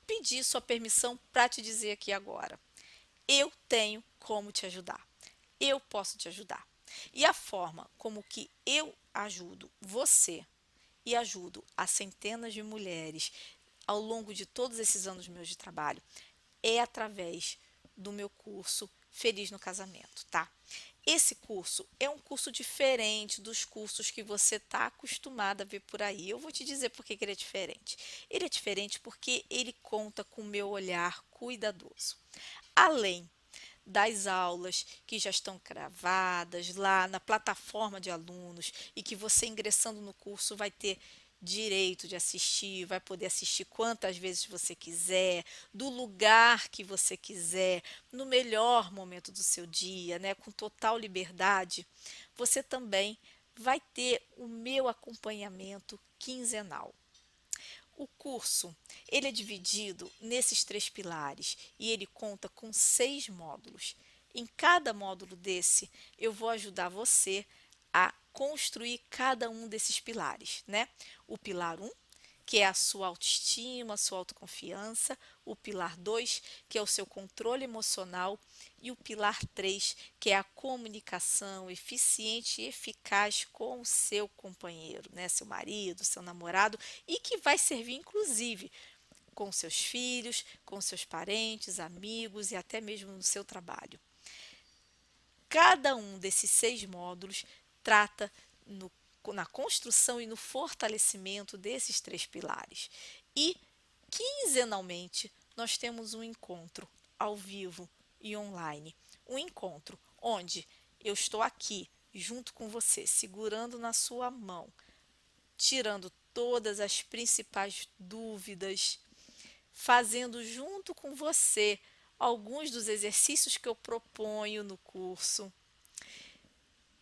pedir sua permissão para te dizer aqui agora. Eu tenho como te ajudar. Eu posso te ajudar. E a forma como que eu ajudo você e ajudo a centenas de mulheres ao longo de todos esses anos meus de trabalho é através do meu curso Feliz no Casamento, tá? Esse curso é um curso diferente dos cursos que você está acostumado a ver por aí. Eu vou te dizer por que ele é diferente. Ele é diferente porque ele conta com o meu olhar cuidadoso. Além das aulas que já estão gravadas lá na plataforma de alunos e que você ingressando no curso vai ter direito de assistir, vai poder assistir quantas vezes você quiser, do lugar que você quiser, no melhor momento do seu dia, né, com total liberdade. Você também vai ter o meu acompanhamento quinzenal. O curso, ele é dividido nesses 3 pilares e ele conta com 6 módulos. Em cada módulo desse, eu vou ajudar você a construir cada um desses pilares, né? O pilar 1, que é a sua autoestima, a sua autoconfiança, o pilar 2, que é o seu controle emocional, e o pilar 3, que é a comunicação eficiente e eficaz com o seu companheiro, né? Seu marido, seu namorado, e que vai servir inclusive com seus filhos, com seus parentes, amigos e até mesmo no seu trabalho. Cada um desses 6 módulos trata na construção e no fortalecimento desses 3 pilares. E quinzenalmente nós temos um encontro ao vivo e online. Um encontro onde eu estou aqui junto com você, segurando na sua mão, tirando todas as principais dúvidas, fazendo junto com você alguns dos exercícios que eu proponho no curso,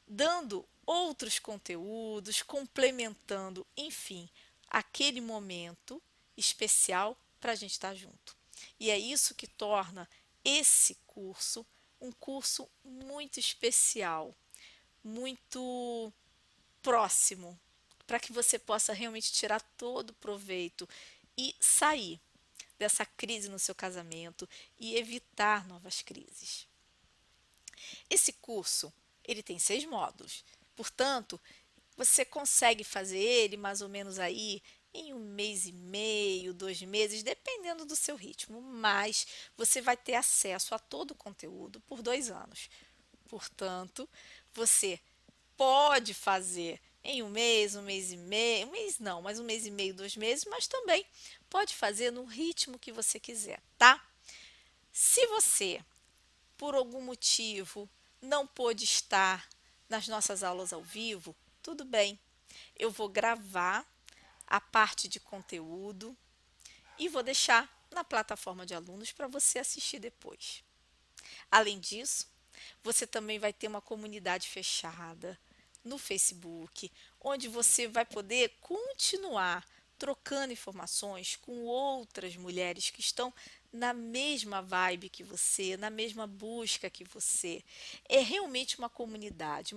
dando outros conteúdos, complementando, enfim, aquele momento especial para a gente estar junto. E é isso que torna esse curso um curso muito especial, muito próximo, para que você possa realmente tirar todo o proveito e sair dessa crise no seu casamento e evitar novas crises. Esse curso, ele tem 6 módulos, portanto, você consegue fazer ele mais ou menos aí em 1 mês e meio, 2 meses, dependendo do seu ritmo, mas você vai ter acesso a todo o conteúdo por 2 anos. Portanto, você pode fazer em 1 mês, 1 mês e meio, 1 mês não, mas 1 mês e meio, 2 meses, mas também pode fazer no ritmo que você quiser, tá? Se você, por algum motivo, não pôde estar nas nossas aulas ao vivo, tudo bem. Eu vou gravar a parte de conteúdo e vou deixar na plataforma de alunos para você assistir depois. Além disso, você também vai ter uma comunidade fechada no Facebook, onde você vai poder continuar trocando informações com outras mulheres que estão na mesma vibe que você, na mesma busca que você. É realmente uma comunidade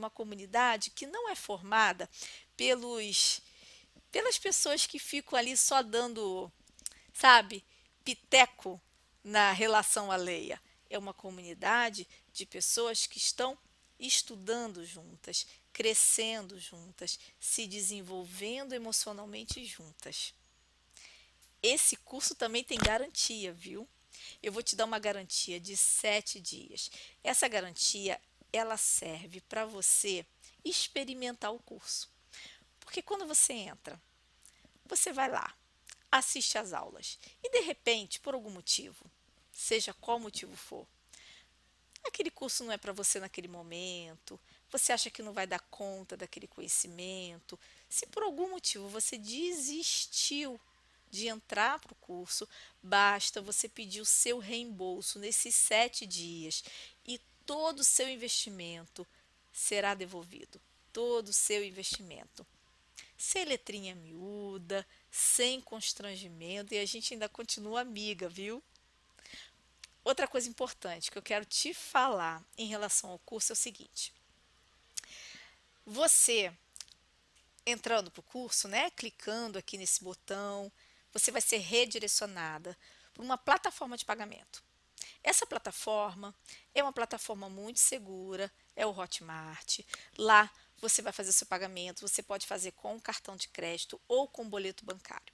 que não é formada pelas pessoas que ficam ali só dando, sabe, piteco na relação alheia. É uma comunidade de pessoas que estão estudando juntas, crescendo juntas, se desenvolvendo emocionalmente juntas. Esse curso também tem garantia, viu? Eu vou te dar uma garantia de 7 dias. Essa garantia, ela serve para você experimentar o curso. Porque quando você entra, você vai lá, assiste às aulas e de repente, por algum motivo, seja qual motivo for, aquele curso não é para você naquele momento, você acha que não vai dar conta daquele conhecimento, se por algum motivo você desistiu de entrar para o curso, basta você pedir o seu reembolso nesses 7 dias e todo o seu investimento será devolvido. Todo o seu investimento. Sem letrinha miúda, sem constrangimento e a gente ainda continua amiga, viu? Outra coisa importante que eu quero te falar em relação ao curso é o seguinte: você entrando para o curso, né, clicando aqui nesse botão, você vai ser redirecionada para uma plataforma de pagamento. Essa plataforma é uma plataforma muito segura, é o Hotmart. Lá você vai fazer seu pagamento, você pode fazer com cartão de crédito ou com boleto bancário.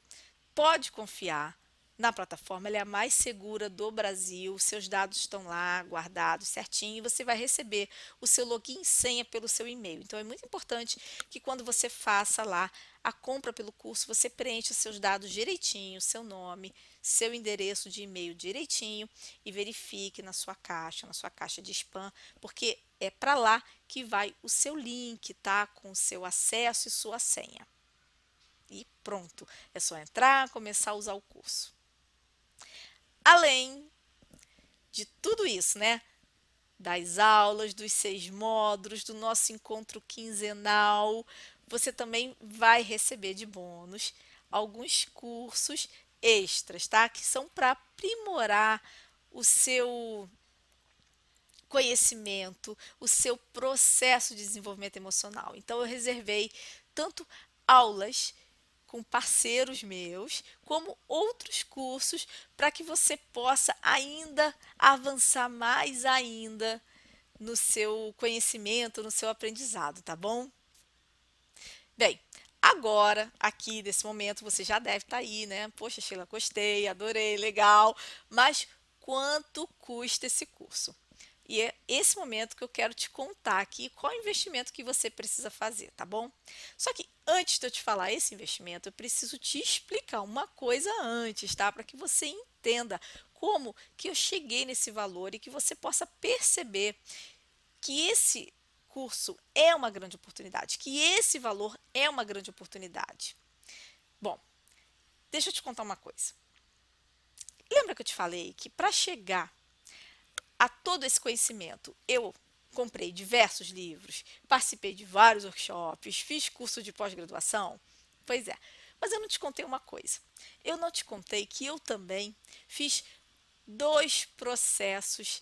Pode confiar na plataforma, ela é a mais segura do Brasil, seus dados estão lá guardados certinho e você vai receber o seu login e senha pelo seu e-mail. Então é muito importante que quando você faça lá a compra pelo curso, você preencha seus dados direitinho, seu nome, seu endereço de e-mail direitinho e verifique na sua caixa de spam, porque é para lá que vai o seu link, tá? Com o seu acesso e sua senha. E pronto, é só entrar, começar a usar o curso. Além de tudo isso, né? Das aulas, dos 6 módulos, do nosso encontro quinzenal, você também vai receber de bônus alguns cursos extras, tá? Que são para aprimorar o seu conhecimento, o seu processo de desenvolvimento emocional. Então, eu reservei tanto aulas com parceiros meus, como outros cursos para que você possa ainda avançar mais ainda no seu conhecimento, no seu aprendizado, tá bom? Bem, agora, aqui nesse momento, você já deve estar aí, né? Poxa, Sheila, gostei, adorei, legal, mas quanto custa esse curso? E é esse momento que eu quero te contar aqui qual investimento que você precisa fazer, tá bom? Só que antes de eu te falar esse investimento, eu preciso te explicar uma coisa antes, tá? Para que você entenda como que eu cheguei nesse valor e que você possa perceber que esse curso é uma grande oportunidade, que esse valor é uma grande oportunidade. Bom, deixa eu te contar uma coisa. Lembra que eu te falei que para chegar a todo esse conhecimento, eu comprei diversos livros, participei de vários workshops, fiz curso de pós-graduação? Pois é, mas eu não te contei uma coisa. Eu não te contei que eu também fiz 2 processos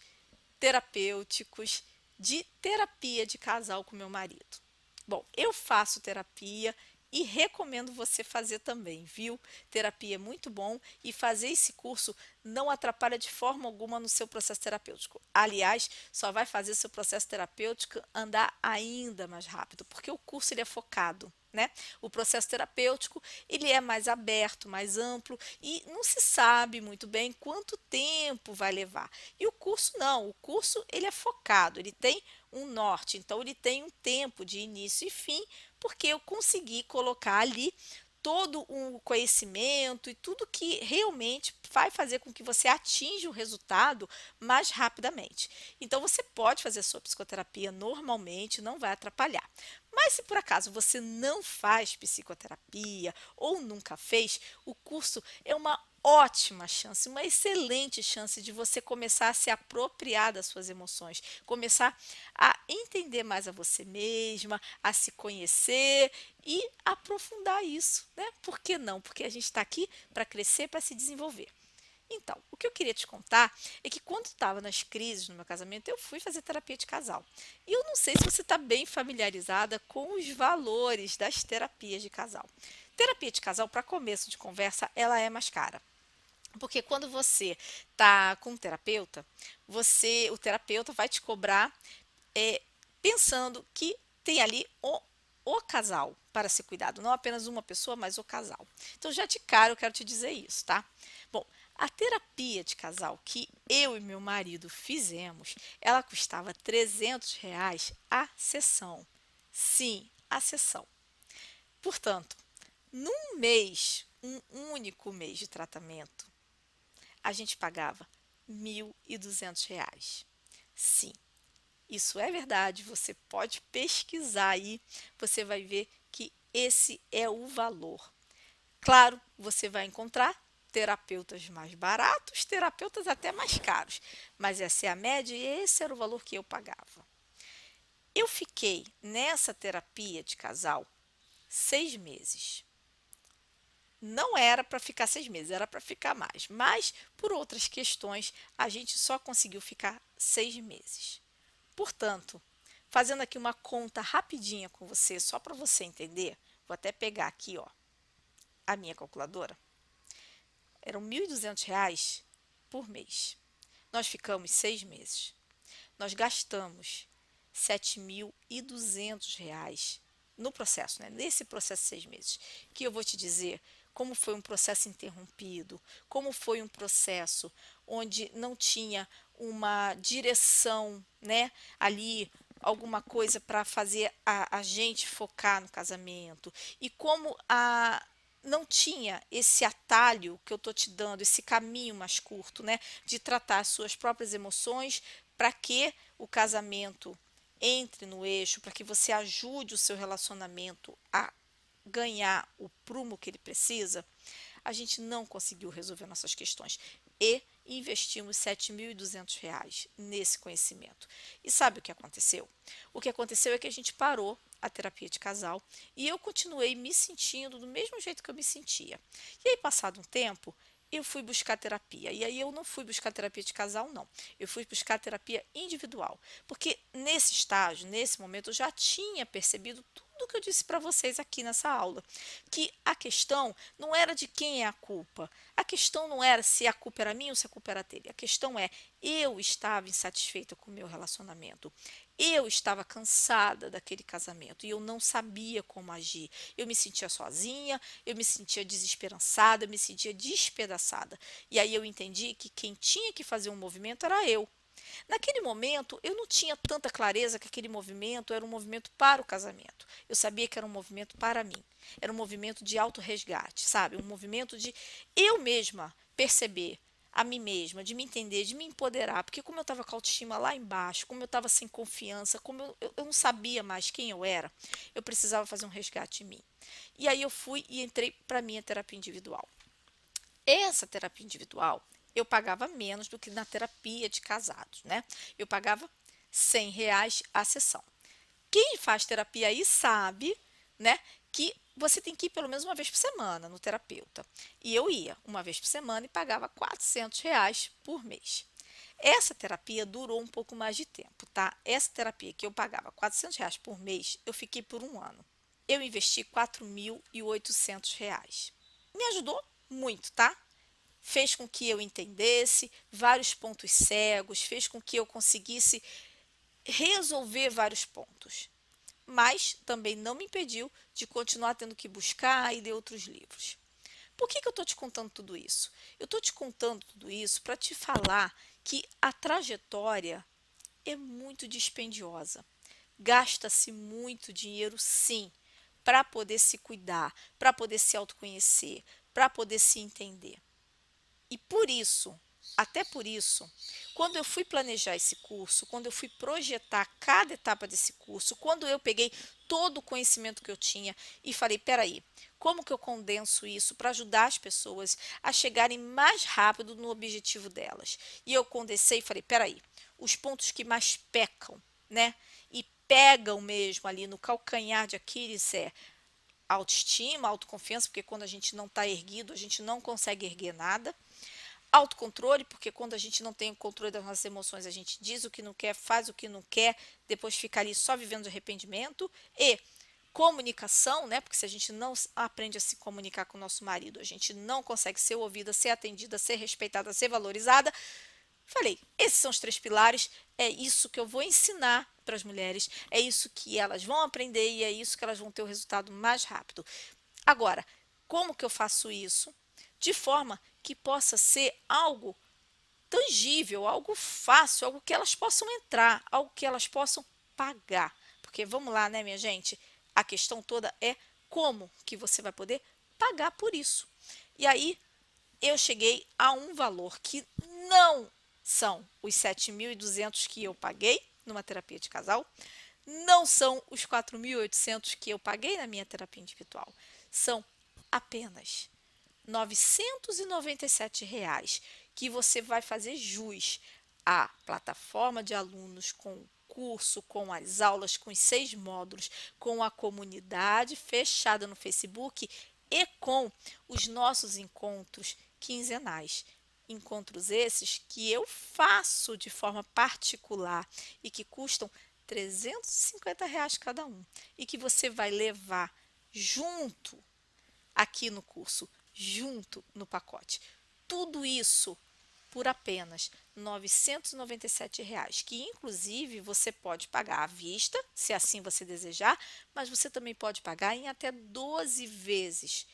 terapêuticos de terapia de casal com meu marido. Bom, eu faço terapia e recomendo você fazer também, viu? Terapia é muito bom e fazer esse curso não atrapalha de forma alguma no seu processo terapêutico. Aliás, só vai fazer seu processo terapêutico andar ainda mais rápido, porque o curso ele é focado, né? O processo terapêutico ele é mais aberto, mais amplo e não se sabe muito bem quanto tempo vai levar. E o curso não, o curso ele é focado, ele tem um norte, então ele tem um tempo de início e fim, porque eu consegui colocar ali todo o conhecimento e tudo que realmente vai fazer com que você atinja o resultado mais rapidamente. Então, você pode fazer sua psicoterapia normalmente, não vai atrapalhar. Mas se por acaso você não faz psicoterapia ou nunca fez, o curso é uma ótima chance, uma excelente chance de você começar a se apropriar das suas emoções, começar a entender mais a você mesma, a se conhecer e aprofundar isso, né? Por que não? Porque a gente está aqui para crescer, para se desenvolver. Então, o que eu queria te contar é que quando estava nas crises no meu casamento, eu fui fazer terapia de casal. E eu não sei se você está bem familiarizada com os valores das terapias de casal. Terapia de casal, para começo de conversa, ela é mais cara. Porque quando você está com um terapeuta, o terapeuta vai te cobrar é, pensando que tem ali o casal para ser cuidado, não apenas uma pessoa, mas o casal. Então, já de cara, eu quero te dizer isso, tá? Bom, a terapia de casal que eu e meu marido fizemos, ela custava R$ 300 a sessão. Sim, a sessão. Portanto, num mês, um único mês de tratamento, a gente pagava R$ 1.200. Sim, isso é verdade, você pode pesquisar aí, você vai ver que esse é o valor. Claro, você vai encontrar terapeutas mais baratos, terapeutas até mais caros, mas essa é a média e esse era o valor que eu pagava. Eu fiquei nessa terapia de casal 6 meses. Não era para ficar 6 meses, era para ficar mais, mas por outras questões a gente só conseguiu ficar 6 meses. Portanto, fazendo aqui uma conta rapidinha com você, só para você entender, vou até pegar aqui, ó, a minha calculadora. Eram R$ 1.200 por mês. Nós ficamos 6 meses. Nós gastamos R$ 7.200 no processo, né? Nesse processo de 6 meses. Que eu vou te dizer como foi um processo interrompido, como foi um processo onde não tinha uma direção, né? Ali alguma coisa para fazer a gente focar no casamento e como não tinha esse atalho que eu estou te dando, esse caminho mais curto, né, de tratar as suas próprias emoções para que o casamento entre no eixo, para que você ajude o seu relacionamento a ganhar o prumo que ele precisa, a gente não conseguiu resolver nossas questões e investimos R$ 7.200 nesse conhecimento. E sabe o que aconteceu? O que aconteceu é que a gente parou a terapia de casal e eu continuei me sentindo do mesmo jeito que eu me sentia. E aí, passado um tempo, eu fui buscar terapia. E aí eu não fui buscar terapia de casal, não. Eu fui buscar terapia individual. Porque nesse estágio, nesse momento, eu já tinha percebido tudo que eu disse para vocês aqui nessa aula. Que a questão não era de quem é a culpa. A questão não era se a culpa era minha ou se a culpa era dele. A questão é, eu estava insatisfeita com o meu relacionamento. Eu estava cansada daquele casamento e eu não sabia como agir. Eu me sentia sozinha, eu me sentia desesperançada, eu me sentia despedaçada. E aí eu entendi que quem tinha que fazer um movimento era eu. Naquele momento, eu não tinha tanta clareza que aquele movimento era um movimento para o casamento. Eu sabia que era um movimento para mim. Era um movimento de autorresgate, sabe? Um movimento de eu mesma perceber a mim mesma, de me entender, de me empoderar. Porque como eu estava com a autoestima lá embaixo, como eu estava sem confiança, como eu não sabia mais quem eu era, eu precisava fazer um resgate em mim. E aí eu fui e entrei para a minha terapia individual. Essa terapia individual eu pagava menos do que na terapia de casados, né? Eu pagava R$ 100 a sessão. Quem faz terapia aí sabe, né, que você tem que ir pelo menos uma vez por semana no terapeuta. E eu ia uma vez por semana e pagava R$ 400 por mês. Essa terapia durou um pouco mais de tempo, tá? Essa terapia que eu pagava R$ 400 por mês, eu fiquei por um ano. eu investi R$ 4.800. Me ajudou muito, tá? Fez com que eu entendesse vários pontos cegos, fez com que eu conseguisse resolver vários pontos, mas também não me impediu de continuar tendo que buscar e ler outros livros. Por que eu estou te contando tudo isso? Eu estou te contando tudo isso para te falar que a trajetória é muito dispendiosa. Gasta-se muito dinheiro, sim, para poder se cuidar, para poder se autoconhecer, para poder se entender. E por isso, até por isso, quando eu fui planejar esse curso, quando eu fui projetar cada etapa desse curso, quando eu peguei todo o conhecimento que eu tinha e falei, peraí, como que eu condenso isso para ajudar as pessoas a chegarem mais rápido no objetivo delas? E eu condensei e falei, peraí, os pontos que mais pecam, né? E pegam mesmo ali no calcanhar de Aquiles é autoestima, autoconfiança, porque quando a gente não está erguido, a gente não consegue erguer nada. Autocontrole, porque quando a gente não tem o controle das nossas emoções, a gente diz o que não quer, faz o que não quer, depois fica ali só vivendo de arrependimento. E comunicação, né? Porque se a gente não aprende a se comunicar com o nosso marido, a gente não consegue ser ouvida, ser atendida, ser respeitada, ser valorizada. Falei, esses são os 3 pilares, é isso que eu vou ensinar para as mulheres, é isso que elas vão aprender e é isso que elas vão ter o resultado mais rápido. Agora, como que eu faço isso? De forma que possa ser algo tangível, algo fácil, algo que elas possam entrar, algo que elas possam pagar. Porque vamos lá, né, minha gente? A questão toda é como que você vai poder pagar por isso. E aí eu cheguei a um valor que não são os 7.200 que eu paguei numa terapia de casal, não são os 4.800 que eu paguei na minha terapia individual. São apenas R$ 997 que você vai fazer jus à plataforma de alunos com o curso, com as aulas, com os 6 módulos, com a comunidade fechada no Facebook e com os nossos encontros quinzenais. Encontros esses que eu faço de forma particular e que custam R$ 350 cada um e que você vai levar junto aqui no curso, junto no pacote. Tudo isso por apenas R$ 997, que inclusive você pode pagar à vista, se assim você desejar, mas você também pode pagar em até 12 vezes,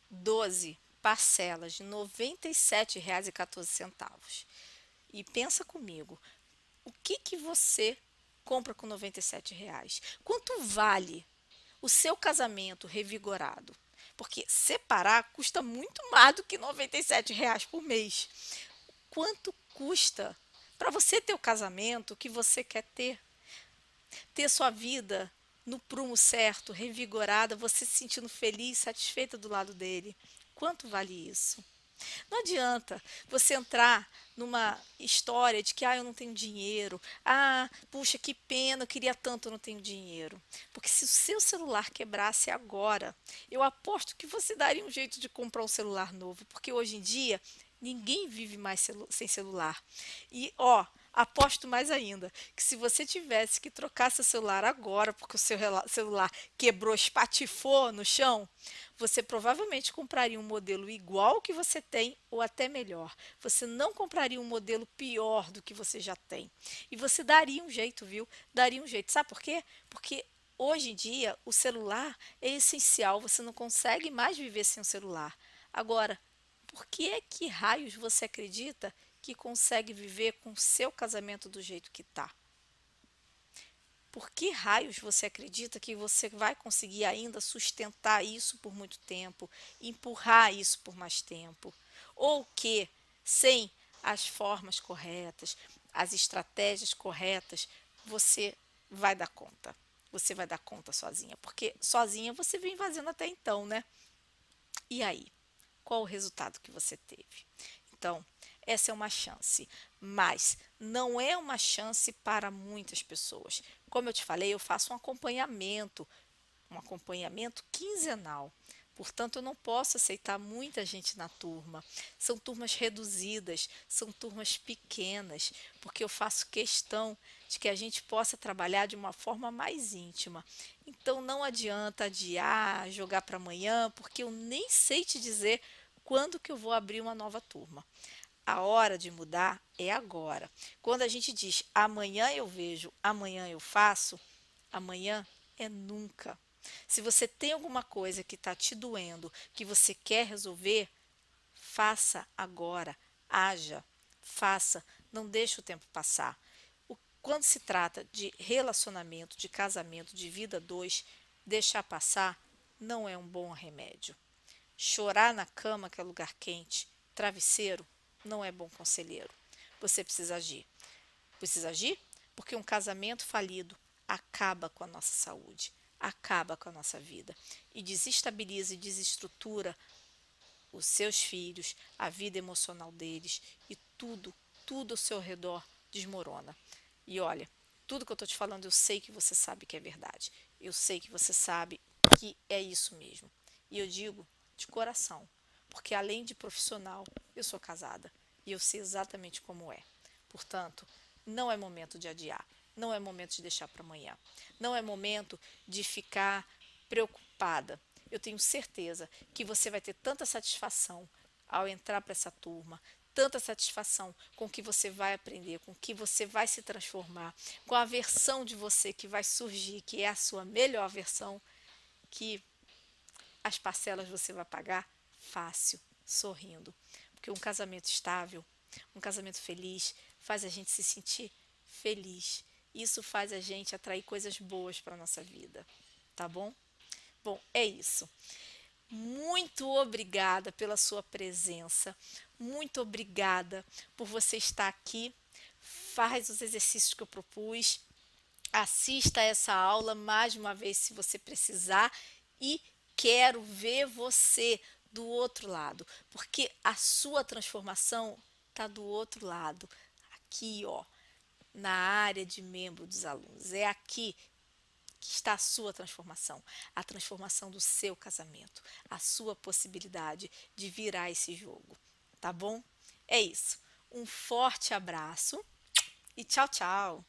12 parcelas de R$ 97,14. E pensa comigo, o que você compra com R$ 97? Quanto vale o seu casamento revigorado? Porque separar custa muito mais do que R$ 97 por mês. Quanto custa para você ter o casamento que você quer ter sua vida no prumo certo, revigorada, você se sentindo feliz, satisfeita do lado dele? Quanto vale isso? Não adianta você entrar numa história de que eu não tenho dinheiro, puxa, que pena, eu queria tanto, eu não tenho dinheiro. Porque se o seu celular quebrasse agora, eu aposto que você daria um jeito de comprar um celular novo, porque hoje em dia ninguém vive mais sem celular. E aposto mais ainda que se você tivesse que trocar seu celular agora, porque o seu celular quebrou, espatifou no chão, você provavelmente compraria um modelo igual ao que você tem ou até melhor. Você não compraria um modelo pior do que você já tem. E você daria um jeito, viu? Daria um jeito. Sabe por quê? Porque hoje em dia o celular é essencial, você não consegue mais viver sem o celular. Agora, por que é que raios você acredita que consegue viver com o seu casamento do jeito que está? Por que raios você acredita que você vai conseguir ainda sustentar isso por muito tempo, empurrar isso por mais tempo? Ou que, sem as formas corretas, as estratégias corretas, você vai dar conta? Você vai dar conta sozinha, porque sozinha você vem fazendo até então, né? E aí? Qual o resultado que você teve? Então, essa é uma chance, mas não é uma chance para muitas pessoas. Como eu te falei, eu faço um acompanhamento quinzenal. Portanto, eu não posso aceitar muita gente na turma. São turmas reduzidas, são turmas pequenas, porque eu faço questão de que a gente possa trabalhar de uma forma mais íntima. Então, não adianta adiar, jogar para amanhã, porque eu nem sei te dizer quando que eu vou abrir uma nova turma. A hora de mudar é agora. Quando a gente diz amanhã eu vejo, amanhã eu faço, amanhã é nunca. Se você tem alguma coisa que está te doendo, que você quer resolver, faça agora. Haja, faça, não deixe o tempo passar. Quando se trata de relacionamento, de casamento, de vida dois, deixar passar não é um bom remédio. Chorar na cama, que é lugar quente, travesseiro, não é bom conselheiro. Você precisa agir. Precisa agir porque um casamento falido acaba com a nossa saúde, acaba com a nossa vida e desestabiliza e desestrutura os seus filhos, a vida emocional deles e tudo ao seu redor desmorona. E olha, tudo que eu estou te falando, eu sei que você sabe que é verdade. Eu sei que você sabe que é isso mesmo. E eu digo de coração, porque além de profissional, eu sou casada e eu sei exatamente como é. Portanto, não é momento de adiar, não é momento de deixar para amanhã, não é momento de ficar preocupada. Eu tenho certeza que você vai ter tanta satisfação ao entrar para essa turma, tanta satisfação com o que você vai aprender, com o que você vai se transformar, com a versão de você que vai surgir, que é a sua melhor versão, que as parcelas você vai pagar fácil, sorrindo. Porque um casamento estável, um casamento feliz, faz a gente se sentir feliz. Isso faz a gente atrair coisas boas para a nossa vida, tá bom? Bom, é isso. Muito obrigada pela sua presença. Muito obrigada por você estar aqui. Faz os exercícios que eu propus. Assista essa aula mais uma vez se você precisar e quero ver você do outro lado, porque a sua transformação está do outro lado, aqui, ó, na área de membro dos alunos. É aqui que está a sua transformação, a transformação do seu casamento, a sua possibilidade de virar esse jogo, tá bom? É isso. Um forte abraço e tchau, tchau.